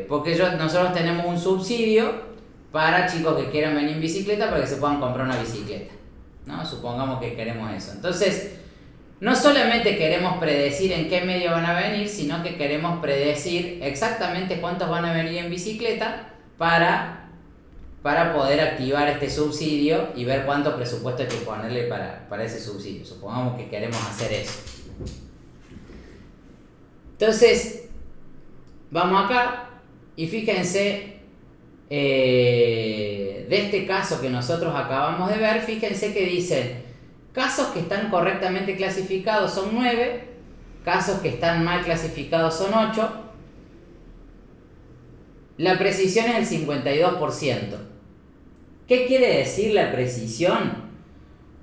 porque nosotros tenemos un subsidio para chicos que quieran venir en bicicleta para que se puedan comprar una bicicleta, ¿no? Supongamos que queremos eso. Entonces, no solamente queremos predecir en qué medio van a venir, sino que queremos predecir exactamente cuántos van a venir en bicicleta para poder activar este subsidio y ver cuánto presupuesto hay que ponerle para ese subsidio. Supongamos que queremos hacer eso. Entonces, vamos acá y fíjense, de este caso que nosotros acabamos de ver, fíjense que dicen casos que están correctamente clasificados son 9, casos que están mal clasificados son 8, la precisión es el 52%. ¿Qué quiere decir la precisión?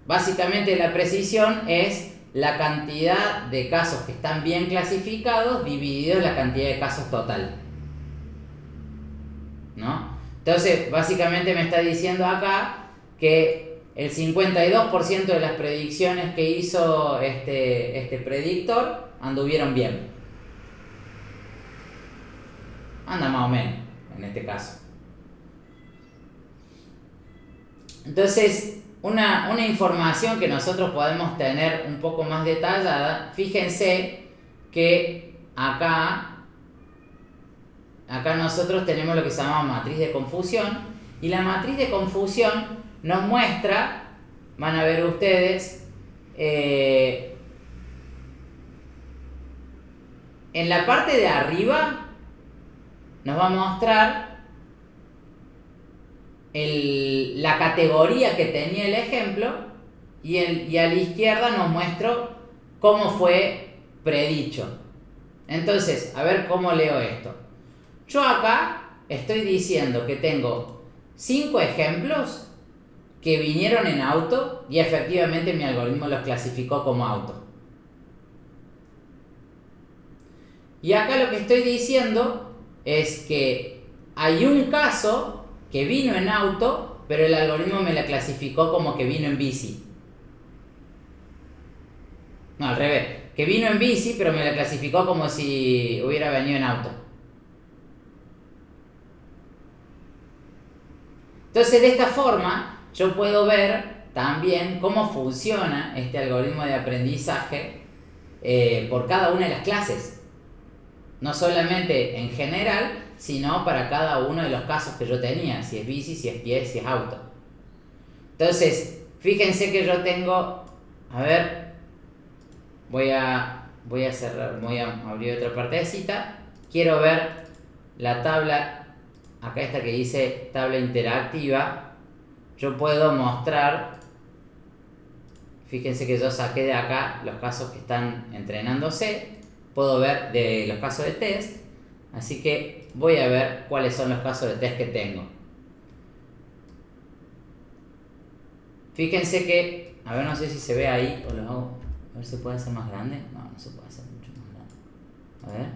Básicamente la precisión es la cantidad de casos que están bien clasificados dividido en la cantidad de casos total, ¿no? Entonces, básicamente me está diciendo acá que el 52% de las predicciones que hizo este predictor anduvieron bien. anda más o menos en este caso. Entonces, una información que nosotros podemos tener un poco más detallada, fíjense que acá nosotros tenemos lo que se llama matriz de confusión, y la matriz de confusión nos muestra, van a ver ustedes, en la parte de arriba nos va a mostrar la categoría que tenía el ejemplo, y a la izquierda nos muestro cómo fue predicho. Entonces, a ver cómo leo esto. Yo acá estoy diciendo que tengo 5 ejemplos que vinieron en auto y efectivamente mi algoritmo los clasificó como auto. Y acá lo que estoy diciendo es que hay un caso que vino en auto, pero el algoritmo me la clasificó como que vino en bici. No, al revés. Que vino en bici, pero me la clasificó como si hubiera venido en auto. Entonces, de esta forma, yo puedo ver también cómo funciona este algoritmo de aprendizaje por cada una de las clases. No solamente en general, sino para cada uno de los casos que yo tenía, si es bici, si es pie, si es auto. Entonces, fíjense que yo tengo, a ver, voy a cerrar, voy a abrir otra partecita. Quiero ver la tabla, acá esta que dice tabla interactiva. Yo puedo mostrar, fíjense que yo saqué de acá los casos que están entrenándose, puedo ver de los casos de test, así que voy a ver cuáles son los casos de test que tengo. Fíjense que, a ver, no sé si se ve ahí, o lo hago, a ver si puede ser más grande. No se puede hacer mucho más grande. A ver.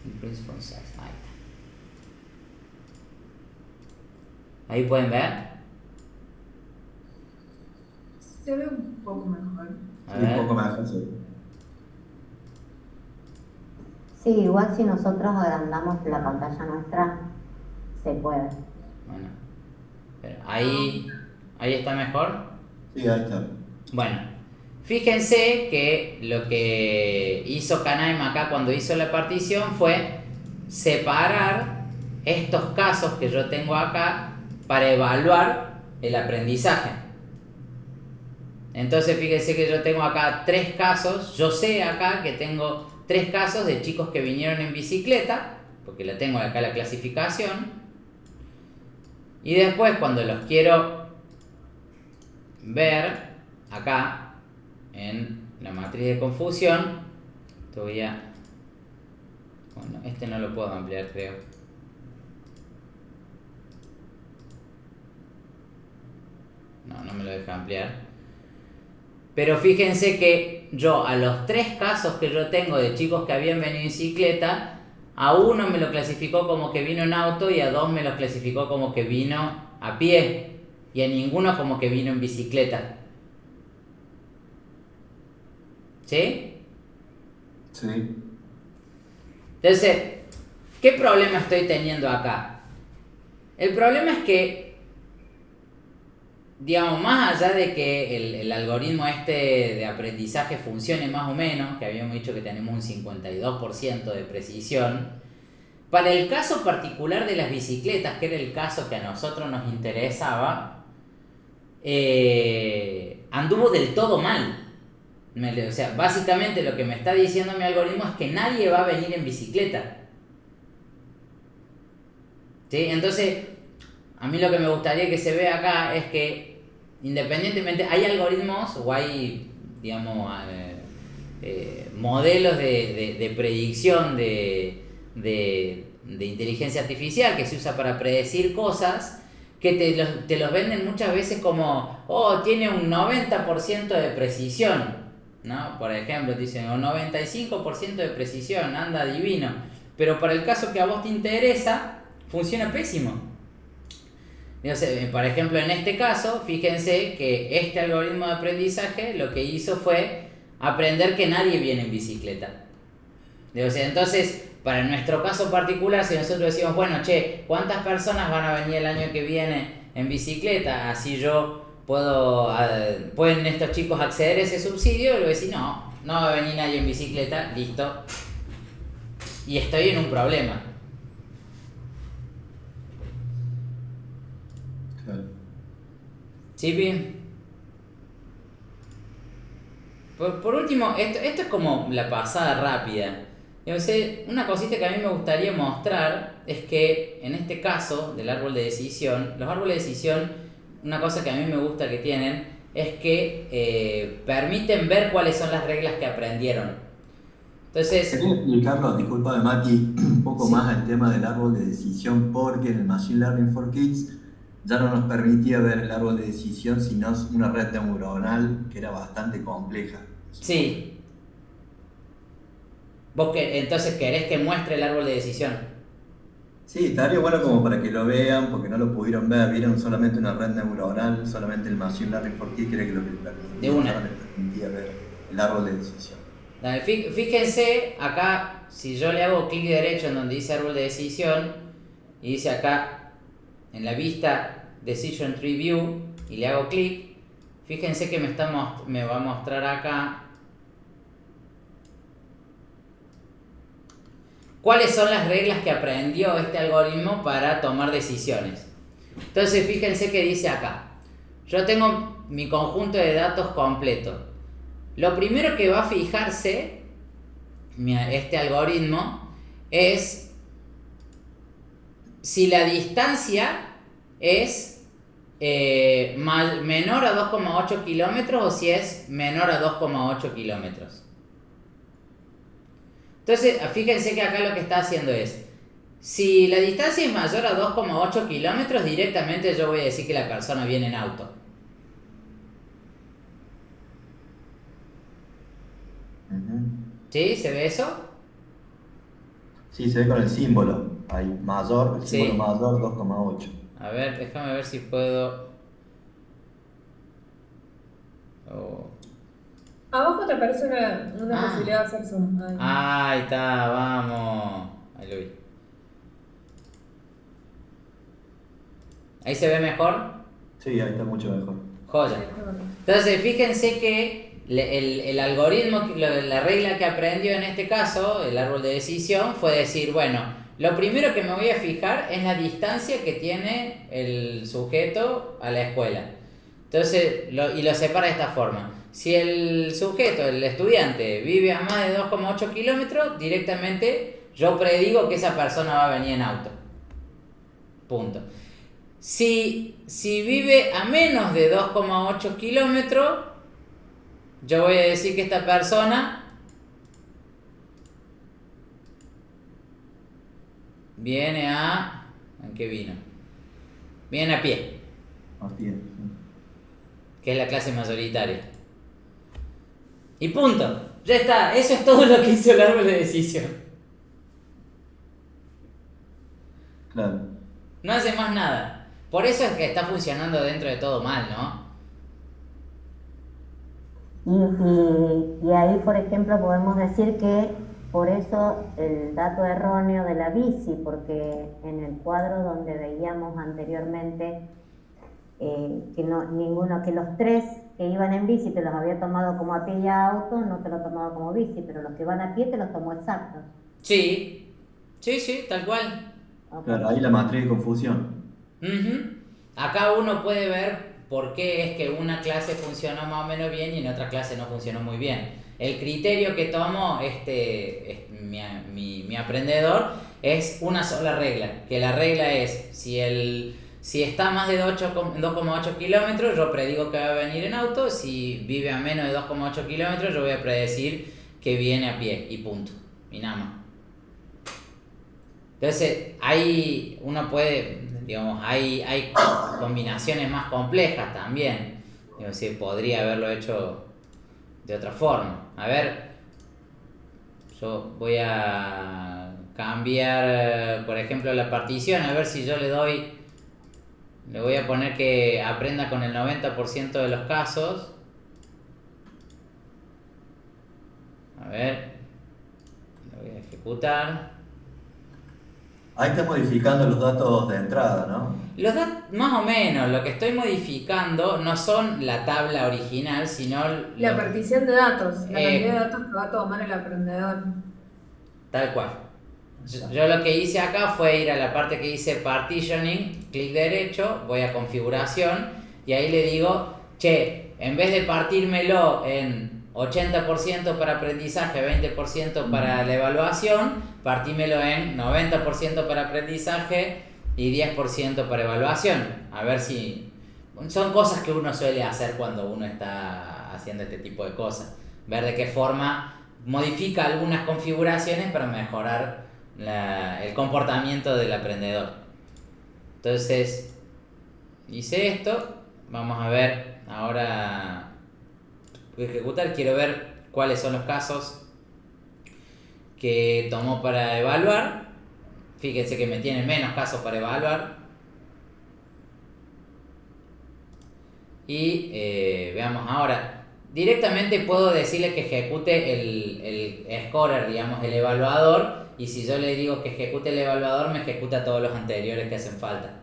Increase font size, ahí está. Ahí pueden ver. Se ve un poco mejor. A ver. Un poco mejor, sí. Sí, igual si nosotros agrandamos la pantalla nuestra, se puede. Bueno, pero ahí está mejor. Sí, ahí está. Bueno, fíjense que lo que hizo Kanaim acá cuando hizo la partición fue separar estos casos que yo tengo acá para evaluar el aprendizaje. Entonces fíjense que yo tengo acá 3 casos, yo sé acá que tengo 3 casos de chicos que vinieron en bicicleta, porque la tengo acá la clasificación, y después cuando los quiero ver acá en la matriz de confusión, bueno, este no lo puedo ampliar, creo. No me lo deja ampliar. Pero fíjense que yo a los 3 casos que yo tengo de chicos que habían venido en bicicleta, a uno me lo clasificó como que vino en auto y a 2 me lo clasificó como que vino a pie y a ninguno como que vino en bicicleta. ¿Sí? Sí. Entonces, ¿qué problema estoy teniendo acá? El problema es que, digamos, más allá de que el algoritmo este de aprendizaje funcione más o menos, que habíamos dicho que tenemos un 52% de precisión, para el caso particular de las bicicletas, que era el caso que a nosotros nos interesaba, anduvo del todo mal. O sea, básicamente lo que me está diciendo mi algoritmo es que nadie va a venir en bicicleta. ¿Sí? Entonces, a mí lo que me gustaría que se vea acá es que, independientemente, hay algoritmos o hay, digamos, modelos de predicción de inteligencia artificial que se usa para predecir cosas que te los venden muchas veces como, tiene un 90% de precisión, ¿no? Por ejemplo, te dicen, un 95% de precisión, anda divino, pero para el caso que a vos te interesa, funciona pésimo. Por ejemplo, en este caso, fíjense que este algoritmo de aprendizaje lo que hizo fue aprender que nadie viene en bicicleta. O sea, entonces, para nuestro caso particular, si nosotros decimos, bueno, che, ¿cuántas personas van a venir el año que viene en bicicleta? Así yo pueden estos chicos acceder a ese subsidio. Y le voy a decir, no va a venir nadie en bicicleta, listo. Y estoy en un problema. Claro. ¿Sí? Por último, esto es como la pasada rápida. Yo sé, una cosita que a mí me gustaría mostrar es que en este caso del árbol de decisión, los árboles de decisión, una cosa que a mí me gusta que tienen es que permiten ver cuáles son las reglas que aprendieron. Entonces, Quería explicarlo, disculpa Mati, un poco Sí. más el tema del árbol de decisión, porque en el Machine Learning for Kids ya no nos permitía ver el árbol de decisión, sino una red neuronal que era bastante compleja. sí. ¿Vos entonces querés que muestre el árbol de decisión? Sí, estaría bueno como para que lo vean, porque no lo pudieron ver, vieron solamente una red neuronal, solamente el Machine Learning for Kids, que era lo que les permitía, De una. ya no les permitía ver el árbol de decisión. Dale, fíjense acá, si yo le hago clic derecho en donde dice árbol de decisión y dice acá en la vista Decision Tree View y le hago clic, fíjense que me va a mostrar acá cuáles son las reglas que aprendió este algoritmo para tomar decisiones. Entonces fíjense que dice acá, yo tengo mi conjunto de datos completo. Lo primero que va a fijarse este algoritmo es si la distancia es menor a 2,8 kilómetros o si es menor a 2,8 kilómetros. Entonces, fíjense que acá lo que está haciendo es, si la distancia es mayor a 2,8 kilómetros, directamente yo voy a decir que la persona viene en auto. ¿Sí? ¿Se ve eso? Sí, se ve con el símbolo, ahí, mayor, el Sí. símbolo mayor 2,8. A ver, déjame ver si puedo... Oh. Abajo te aparece una Ah. posibilidad de hacer zoom. Ahí. Ahí está, vamos. Ahí lo vi. ¿Ahí se ve mejor? Sí, ahí está mucho mejor. Joya. Entonces, fíjense que el algoritmo, la regla que aprendió en este caso, el árbol de decisión, fue decir, bueno, lo primero que me voy a fijar es la distancia que tiene el sujeto a la escuela. Entonces, lo separa de esta forma. Si el sujeto, el estudiante, vive a más de 2,8 kilómetros, directamente yo predigo que esa persona va a venir en auto. Punto. Si vive a menos de 2,8 kilómetros, yo voy a decir que esta persona viene a... ¿En qué vino? Viene a pie, Así es. que es la clase mayoritaria. Y punto. Ya está. Eso es todo lo que hizo el árbol de decisión. Claro. No hace más nada. Por eso es que está funcionando dentro de todo mal, ¿no? Y ahí, por ejemplo, podemos decir que por eso el dato erróneo de la bici, porque en el cuadro donde veíamos anteriormente que los tres que iban en bici te los había tomado como a pie y a auto, no te lo ha tomado como bici, pero los que van a pie te los tomó exactos. Sí. Sí, tal cual. Ok. Claro, ahí la matriz de confusión. Ujú. Acá uno puede ver por qué es que una clase funcionó más o menos bien y en otra clase no funcionó muy bien. El criterio que tomó mi aprendedor es una sola regla, que la regla es si está más de 2,8 kilómetros, yo predigo que va a venir en auto. Si vive a menos de 2,8 kilómetros, yo voy a predecir que viene a pie y punto, y nada más. Entonces, ahí uno puede, digamos, hay combinaciones más complejas también. Digo, sí, podría haberlo hecho de otra forma. A ver, yo voy a cambiar, por ejemplo, la partición, a ver si yo le voy a poner que aprenda con el 90% de los casos. A ver, lo voy a ejecutar. Ahí está modificando los datos de entrada, ¿no? Los datos, más o menos, lo que estoy modificando no son la tabla original, sino La partición de datos, la cantidad Eh, de datos que va a tomar el aprendedor. tal cual. Yo lo que hice acá fue ir a la parte que dice partitioning, clic derecho, voy a configuración y ahí le digo, che, en vez de partírmelo en 80% para aprendizaje, 20% para la evaluación, partímelo en 90% para aprendizaje y 10% para evaluación. A ver si... Son cosas que uno suele hacer cuando uno está haciendo este tipo de cosas. Ver de qué forma modifica algunas configuraciones para mejorar el comportamiento del aprendedor. Entonces, hice esto. Vamos a ver ahora... ejecutar, quiero ver cuáles son los casos que tomó para evaluar. Fíjense que me tiene menos casos para evaluar. Y veamos ahora. Directamente puedo decirle que ejecute el scorer, digamos, el evaluador. Y si yo le digo que ejecute el evaluador, me ejecuta todos los anteriores que hacen falta.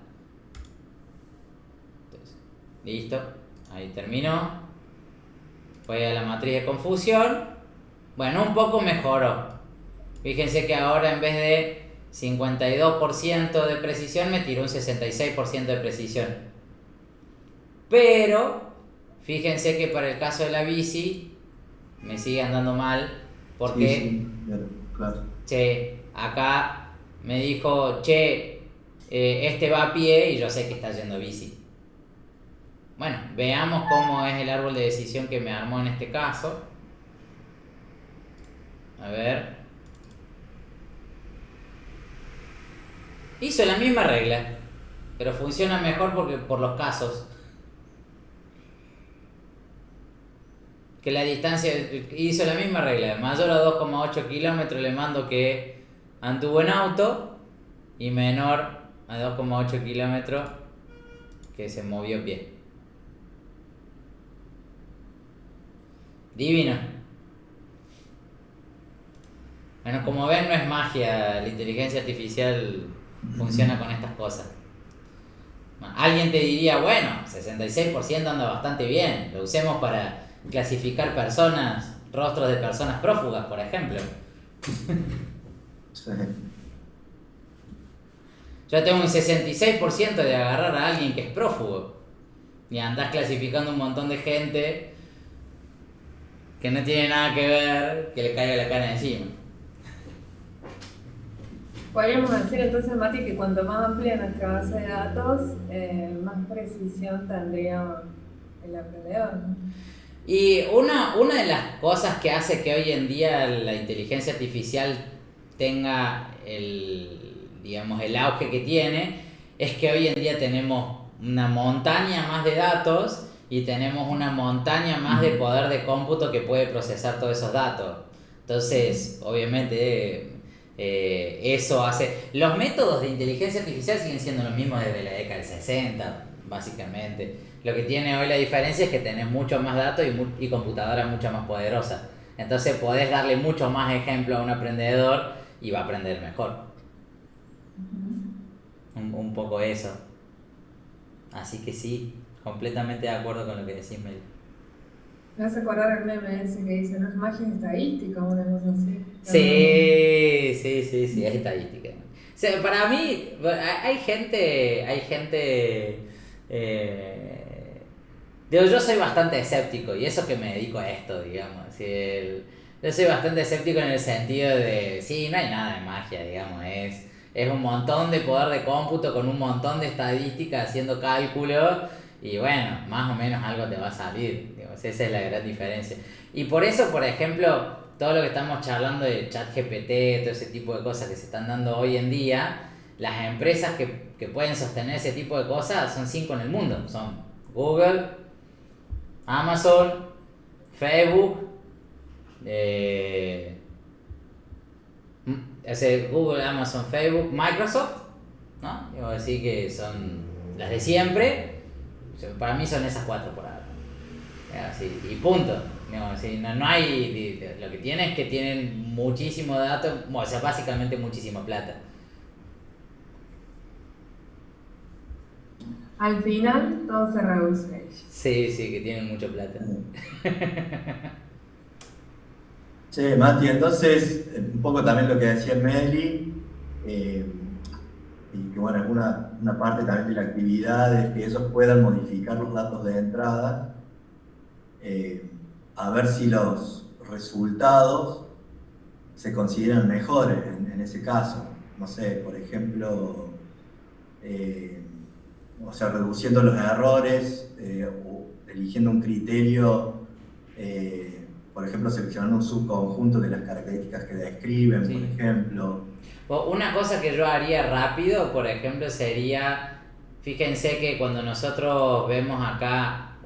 Entonces, listo. Ahí terminó. Voy a la matriz de confusión. Bueno, un poco mejoró. Fíjense que ahora en vez de 52% de precisión me tiró un 66% de precisión. Pero, fíjense que para el caso de la bici me sigue andando mal. Porque, Sí, claro. che, acá me dijo, che, este va a pie y yo sé que está yendo bici. Bueno, veamos cómo es el árbol de decisión que me armó en este caso. A ver. Hizo la misma regla, pero funciona mejor porque por los casos. Que la distancia, hizo la misma regla, mayor a 2,8 kilómetros le mando que anduvo en auto y menor a 2,8 kilómetros que se movió a pie. Divino. Bueno, como ven, no es magia, la inteligencia artificial funciona con estas cosas. Alguien te diría, bueno, 66% anda bastante bien, lo usemos para clasificar personas, rostros de personas prófugas, por ejemplo. Sí. Yo tengo un 66% de agarrar a alguien que es prófugo y andás clasificando un montón de gente que no tiene nada que ver, que le caiga la cara encima. Podríamos decir entonces, Mati, que cuanto más amplia nuestra base de datos, más precisión tendría el aprendedor, ¿no? Y una de las cosas que hace que hoy en día la inteligencia artificial tenga digamos, el auge que tiene, es que hoy en día tenemos una montaña más de datos y tenemos una montaña más de poder de cómputo que puede procesar todos esos datos. Entonces, obviamente, eso hace... Los métodos de inteligencia artificial siguen siendo los mismos desde la década del 60, básicamente. Lo que tiene hoy la diferencia es que tenés mucho más datos y computadoras mucho más poderosas. Entonces podés darle mucho más ejemplo a un aprendedor y va a aprender mejor. Un poco eso. Así que sí, completamente de acuerdo con lo que decís, Mel. Me hace acordar el meme ese que dice, no es magia estadística o una cosa así. Sí, es estadística. O sea, para mí, hay gente... Digo, yo soy bastante escéptico y eso que me dedico a esto, digamos. Yo soy bastante escéptico en el sentido de, sí, no hay nada de magia, digamos. Es un montón de poder de cómputo con un montón de estadística haciendo cálculos y bueno, más o menos algo te va a salir. Digamos, esa es la gran diferencia. Y por eso, por ejemplo, todo lo que estamos charlando de ChatGPT, todo ese tipo de cosas que se están dando hoy en día, las empresas que pueden sostener ese tipo de cosas son 5 en el mundo. Son Google, Amazon, Facebook, Google, Amazon, Facebook, Microsoft, ¿no? Digo así que son las de siempre. Para mí son esas 4 por ahora. Así, y punto. No, sí, no hay. Lo que tiene es que tienen muchísimo datos, o sea, básicamente muchísima plata. Al final todo se reduce. Sí, sí, que tienen mucha plata. Che, Mati, entonces, un poco también lo que decía Meli, y que bueno, es una parte también de la actividad es que ellos puedan modificar los datos de entrada, a ver si los resultados se consideran mejores en ese caso. No sé, por ejemplo, o sea, reduciendo los errores, o eligiendo un criterio, por ejemplo, seleccionando un subconjunto de las características que describen, Sí. por ejemplo. Una cosa que yo haría rápido, por ejemplo, sería, fíjense que cuando nosotros vemos acá,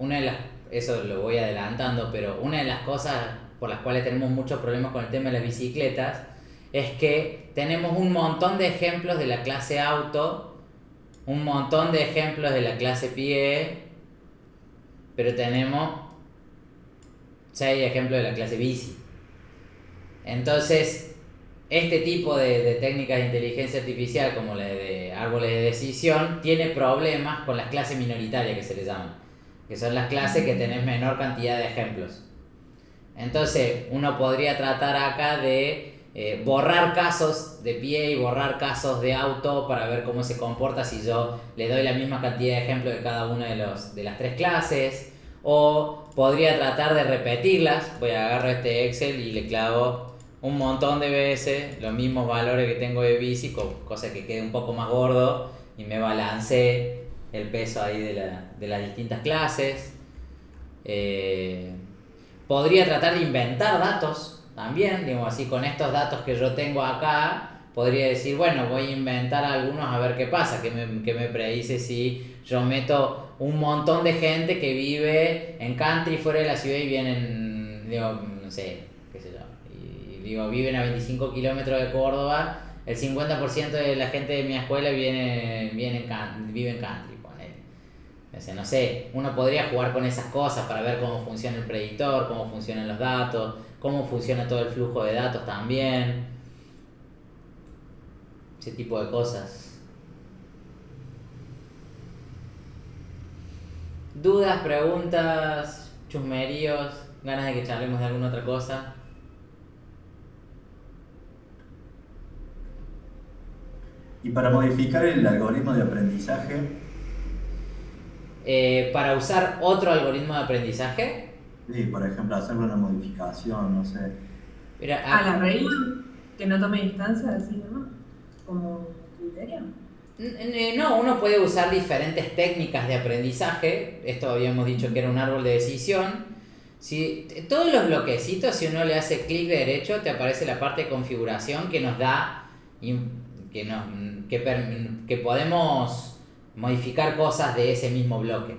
eso lo voy adelantando, pero una de las cosas por las cuales tenemos muchos problemas con el tema de las bicicletas es que tenemos un montón de ejemplos de la clase auto, un montón de ejemplos de la clase pie, pero tenemos 6 ejemplos de la clase bici. Entonces, este tipo de técnicas de inteligencia artificial, como la de árboles de decisión, tiene problemas con las clases minoritarias, que se les llama, que son las clases que tenés menor cantidad de ejemplos. Entonces, uno podría tratar acá de borrar casos de pie y borrar casos de auto para ver cómo se comporta si yo le doy la misma cantidad de ejemplos de cada una de las 3 clases. O podría tratar de repetirlas. Voy a agarrar este Excel y le clavo un montón de veces los mismos valores que tengo de bici, cosa que quede un poco más gordo y me balance el peso ahí de las distintas clases. Podría tratar de inventar datos también, digo así, con estos datos que yo tengo acá, podría decir, bueno, voy a inventar algunos a ver qué pasa, que me predice si yo meto un montón de gente que vive en country fuera de la ciudad y vienen, digo, no sé, qué sé yo, y digo, viven a 25 kilómetros de Córdoba, el 50% de la gente de mi escuela vive en country, ponele. No sé, uno podría jugar con esas cosas para ver cómo funciona el predictor, cómo funcionan los datos, cómo funciona todo el flujo de datos también, ese tipo de cosas. ¿Dudas, preguntas, chusmeríos, ganas de que charlemos de alguna otra cosa? Y para modificar el algoritmo de aprendizaje, Para usar otro algoritmo de aprendizaje, sí, por ejemplo, hacerle una modificación, no sé. mira, A la regla, que no tome distancia, así, ¿no? Como criterio. No, uno puede usar diferentes técnicas de aprendizaje. Esto habíamos dicho que era un árbol de decisión. Si, todos los bloquecitos, si uno le hace clic derecho, te aparece la parte de configuración que nos da que podemos modificar cosas de ese mismo bloque.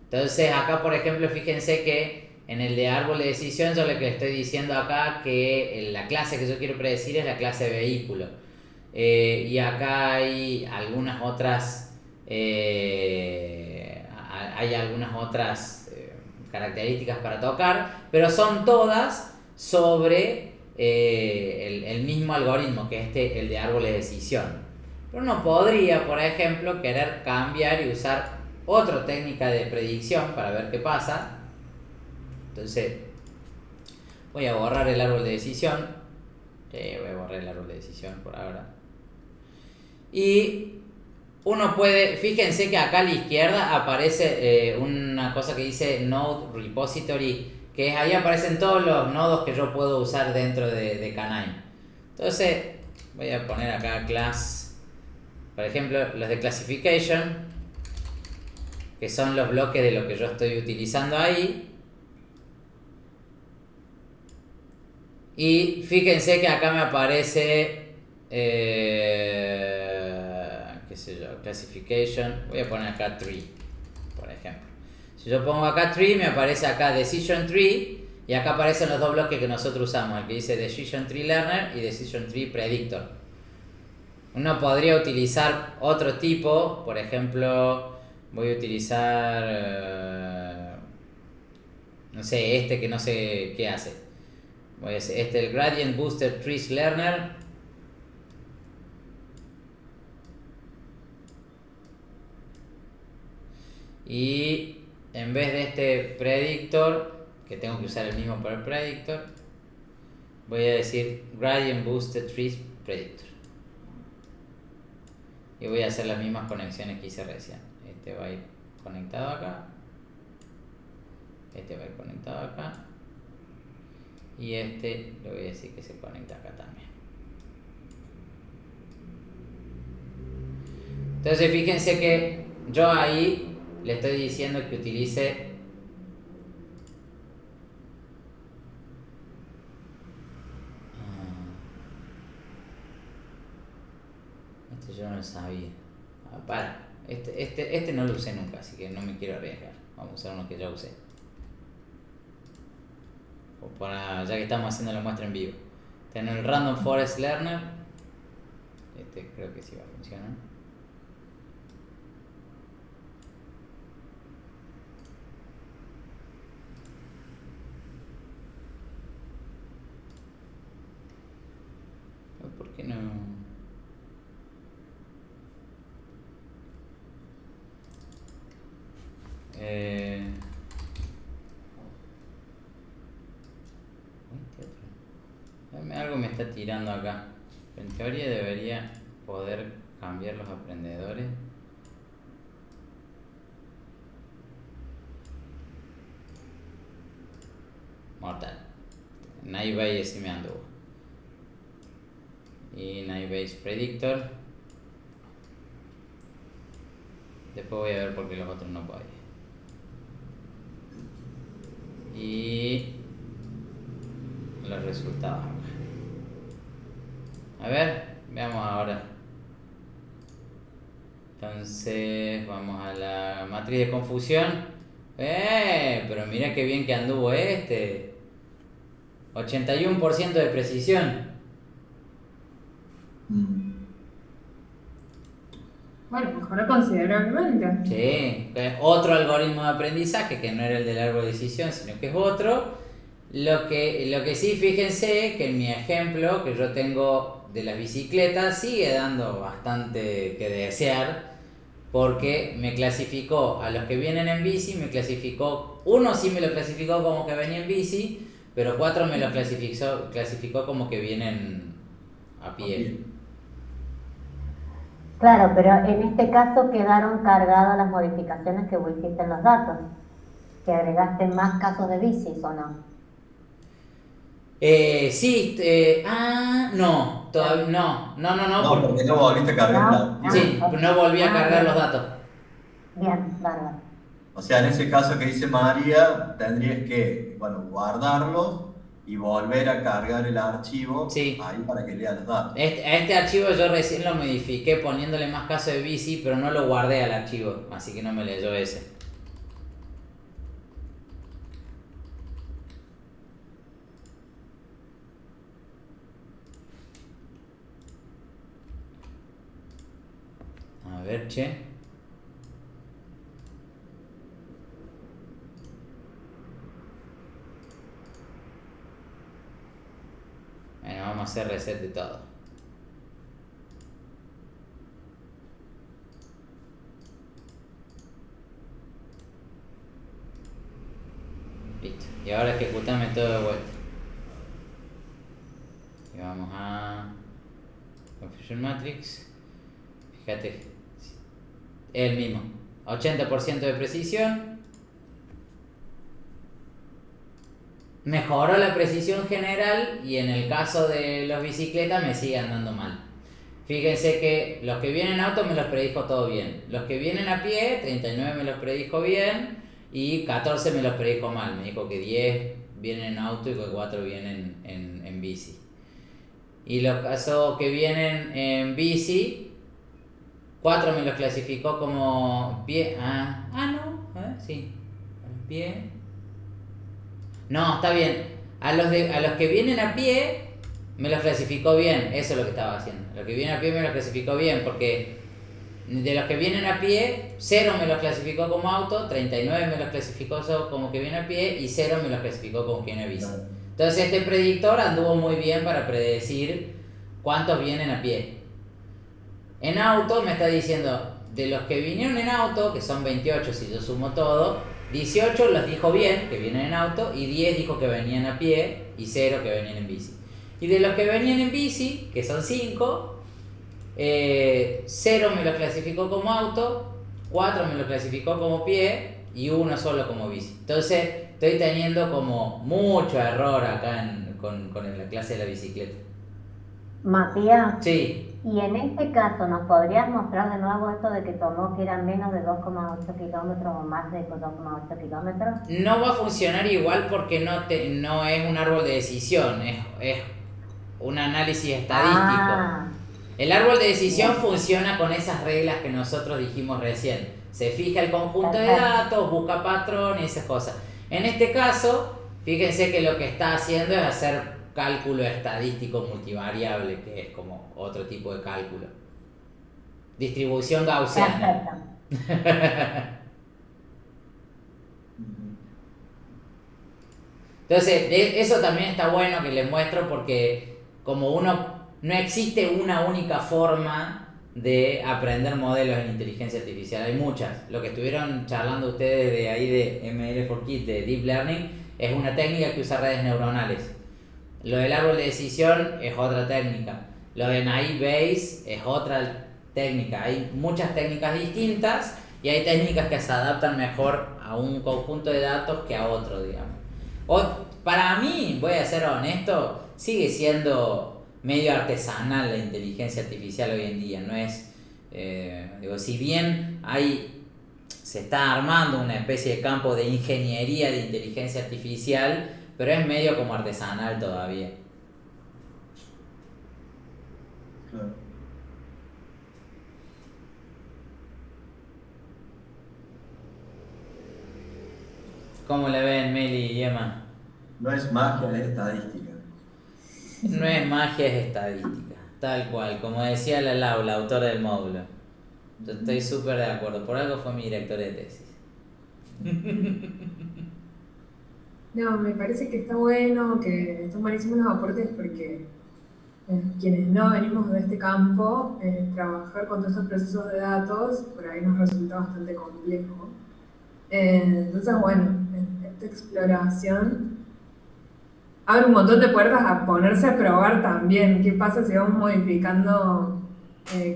Entonces acá, por ejemplo, fíjense que en el de árbol de decisión yo le estoy diciendo acá que la clase que yo quiero predecir es la clase de vehículo. Y acá hay algunas otras características para tocar, pero son todas sobre el mismo algoritmo que el de árboles de decisión. Pero uno podría, por ejemplo, querer cambiar y usar otra técnica de predicción para ver qué pasa. Entonces voy a borrar el árbol de decisión. Voy a borrar el árbol de decisión por ahora. Y uno puede, fíjense que acá a la izquierda aparece una cosa que dice Node Repository, que ahí aparecen todos los nodos que yo puedo usar dentro de Canine. Entonces voy a poner acá class, por ejemplo, los de classification, que son los bloques de lo que yo estoy utilizando ahí. Y fíjense que acá me aparece, qué sé yo, classification. Voy a poner acá tree, por ejemplo. Si yo pongo acá tree, me aparece acá decision tree. Y acá aparecen los 2 bloques que nosotros usamos, el que dice decision tree learner y decision tree predictor. Uno podría utilizar otro tipo, por ejemplo, voy a utilizar, no sé, que no sé qué hace. Pues el Gradient Booster Trees Learner. Y en vez de este predictor, que tengo que usar el mismo para el predictor, voy a decir Gradient Boosted Trees Predictor. Y voy a hacer las mismas conexiones que hice recién. Este va a ir conectado acá. Este va a ir conectado acá. Y este le voy a decir que se conecta acá también. Entonces fíjense que yo ahí le estoy diciendo que utilice esto yo no lo sabía. Este no lo usé nunca, así que no me quiero arriesgar. Vamos a usar uno que ya usé. Ya que estamos haciendo la muestra en vivo. Tengo el Random Forest Learner. Este creo que sí va a funcionar. ¿Por qué no? Algo me está tirando acá. En teoría debería poder cambiar los aprendedores. Mortal. Naive ese me anduvo. Y Naive Predictor. Después voy a ver por qué los otros no podían. Y los resultados. A ver, veamos ahora. Entonces vamos a la matriz de confusión. Pero mira qué bien que anduvo este. 81% de precisión. Bueno, mejoró considerablemente. Sí, otro algoritmo de aprendizaje que no era el del árbol de decisión, sino que es otro. Lo que sí, fíjense que en mi ejemplo que yo tengo de las bicicletas sigue dando bastante que desear, porque me clasificó a los que vienen en bici, uno sí me lo clasificó como que venía en bici, pero 4 me lo clasificó como que vienen a pie. Claro, pero en este caso quedaron cargadas las modificaciones que vos hiciste en los datos, que agregaste más casos de bicis, ¿o no? Sí, no, todavía no. No, porque no volviste a cargar nada. Sí, no volví a cargar los datos. Bien, bárbaro. O sea, en ese caso que dice María, tendrías que, guardarlo y volver a cargar el archivo ahí para que lea los datos. Este archivo yo recién lo modifiqué poniéndole más casos de bici, pero no lo guardé al archivo, así que no me leyó ese. A ver, che. Bueno, vamos a hacer reset de todo. Listo. Y ahora ejecutame todo de vuelta. Y vamos a Confusion Matrix. Fíjate. El mismo. 80% de precisión. Mejoró la precisión general y en el caso de los bicicletas me sigue andando mal. Fíjense que los que vienen en auto me los predijo todo bien. Los que vienen a pie, 39 me los predijo bien y 14 me los predijo mal. Me dijo que 10 vienen en auto y que 4 vienen en bici. Y los casos que vienen en bici, 4 me los clasificó como pie. Sí. Pie. No, está bien. A los que vienen a pie me los clasificó bien. Eso es lo que estaba haciendo. Los que vienen a pie me los clasificó bien porque de los que vienen a pie, 0 me los clasificó como auto, 39 me los clasificó como que viene a pie y 0 me los clasificó como que viene a bici. Entonces este predictor anduvo muy bien para predecir cuántos vienen a pie. En auto me está diciendo, de los que vinieron en auto, que son 28 si yo sumo todo, 18 los dijo bien, que vienen en auto, y 10 dijo que venían a pie, y 0 que venían en bici. Y de los que venían en bici, que son 5, 0 me lo clasificó como auto, 4 me lo clasificó como pie, y 1 solo como bici. Entonces estoy teniendo como mucho error acá con la clase de la bicicleta. Matías, Sí, y en este caso, ¿nos podrías mostrar de nuevo esto de que tomó que eran menos de 2,8 kilómetros o más de 2,8 kilómetros? no va a funcionar igual porque no es un árbol de decisión, es un análisis estadístico. Ah, El árbol de decisión bien. funciona con esas reglas que nosotros dijimos recién. Se fija el conjunto de Perfecto. datos, busca patrones y esas cosas. En este caso, fíjense que lo que está haciendo es hacer cálculo estadístico multivariable, que es como otro tipo de cálculo. Distribución gaussiana. Perfecto. Entonces, eso también está bueno que les muestro porque como no existe una única forma de aprender modelos en inteligencia artificial, hay muchas. Lo que estuvieron charlando ustedes de ahí de ML4Kit, de Deep Learning, es una técnica que usa redes neuronales. Lo del árbol de decisión es otra técnica. Lo de Naive Bayes es otra técnica. Hay muchas técnicas distintas y hay técnicas que se adaptan mejor a un conjunto de datos que a otro, digamos. Para mí, voy a ser honesto, sigue siendo medio artesanal la inteligencia artificial hoy en día. No es, si bien se está armando una especie de campo de ingeniería de inteligencia artificial, pero es medio como artesanal todavía. Claro. ¿Cómo la ven, Meli y Emma? No es magia, es estadística. No es magia, es estadística. Tal cual, como decía la autora del módulo. Yo estoy súper de acuerdo. Por algo fue mi directora de tesis. No, me parece que está bueno, que están buenísimos los aportes porque quienes no venimos de este campo, trabajar con todos estos procesos de datos, por ahí nos resulta bastante complejo. Entonces, bueno, esta exploración abre un montón de puertas a ponerse a probar también. ¿Qué pasa si vamos modificando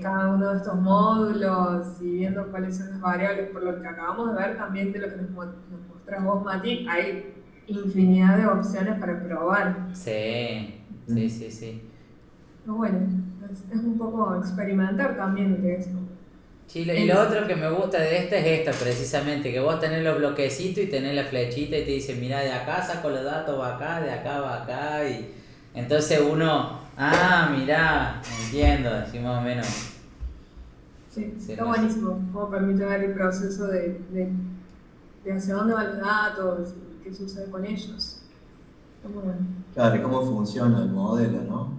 cada uno de estos módulos y viendo cuáles son las variables? Por lo que acabamos de ver también de lo que nos mostrás vos, Mati, hay infinidad de opciones para probar. Sí. Bueno, es un poco experimentar también de eso. Sí, y lo otro que me gusta de esta es esto, precisamente, que vos tenés los bloquecitos y tenés la flechita y te dice, mira, de acá saco los datos, va acá, de acá va acá, y entonces uno, mirá, entiendo, así más o menos. Sí, Sí, está más. buenísimo, como permite ver el proceso de hacia dónde van los datos y qué sucede con ellos. Está muy bueno. Claro, y cómo funciona el modelo, ¿no?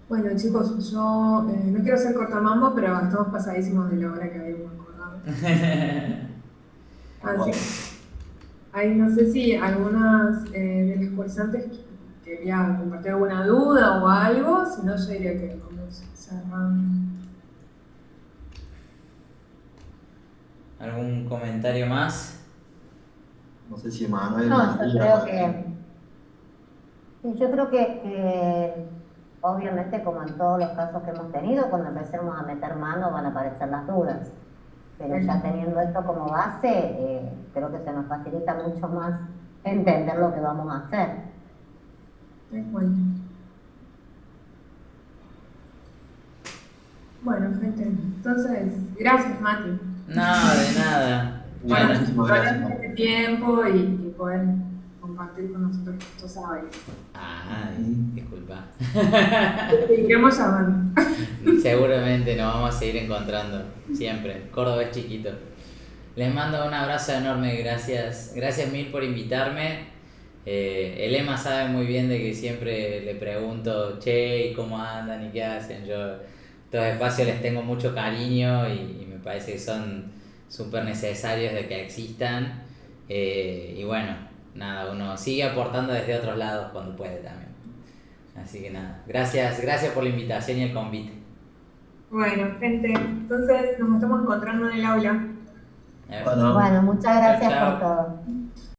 Bueno, chicos, yo no quiero ser cortamambo, pero estamos pasadísimos de la hora que habíamos acordado. Así que, ahí no sé si algunas de las cursantes querían compartir alguna duda o algo, si no yo diría que vamos cerrando. ¿Algún comentario más? No sé si Manuel... No, yo creo que obviamente como en todos los casos que hemos tenido, cuando empecemos a meter mano van a aparecer las dudas. Pero ya teniendo esto como base, creo que se nos facilita mucho más entender lo que vamos a hacer. Bueno. Bueno, gente, entonces, gracias, Mati. No, de nada. Bueno, muchísimas gracias. por este tiempo y poder compartir con nosotros estos saberes. Disculpa. Seguiremos llamando. Seguramente nos vamos a seguir encontrando, siempre. Córdoba es chiquito. Les mando un abrazo enorme, gracias mil por invitarme. El Emma sabe muy bien de que siempre le pregunto, che, ¿y cómo andan y qué hacen? Yo estos espacios les tengo mucho cariño y me parece que son súper necesarios de que existan. Y bueno, nada, uno sigue aportando desde otros lados cuando puede también. Así que nada, gracias por la invitación y el convite. Bueno, gente, entonces nos estamos encontrando en el aula. Bueno. Bueno, muchas gracias Chao, chao. por todo.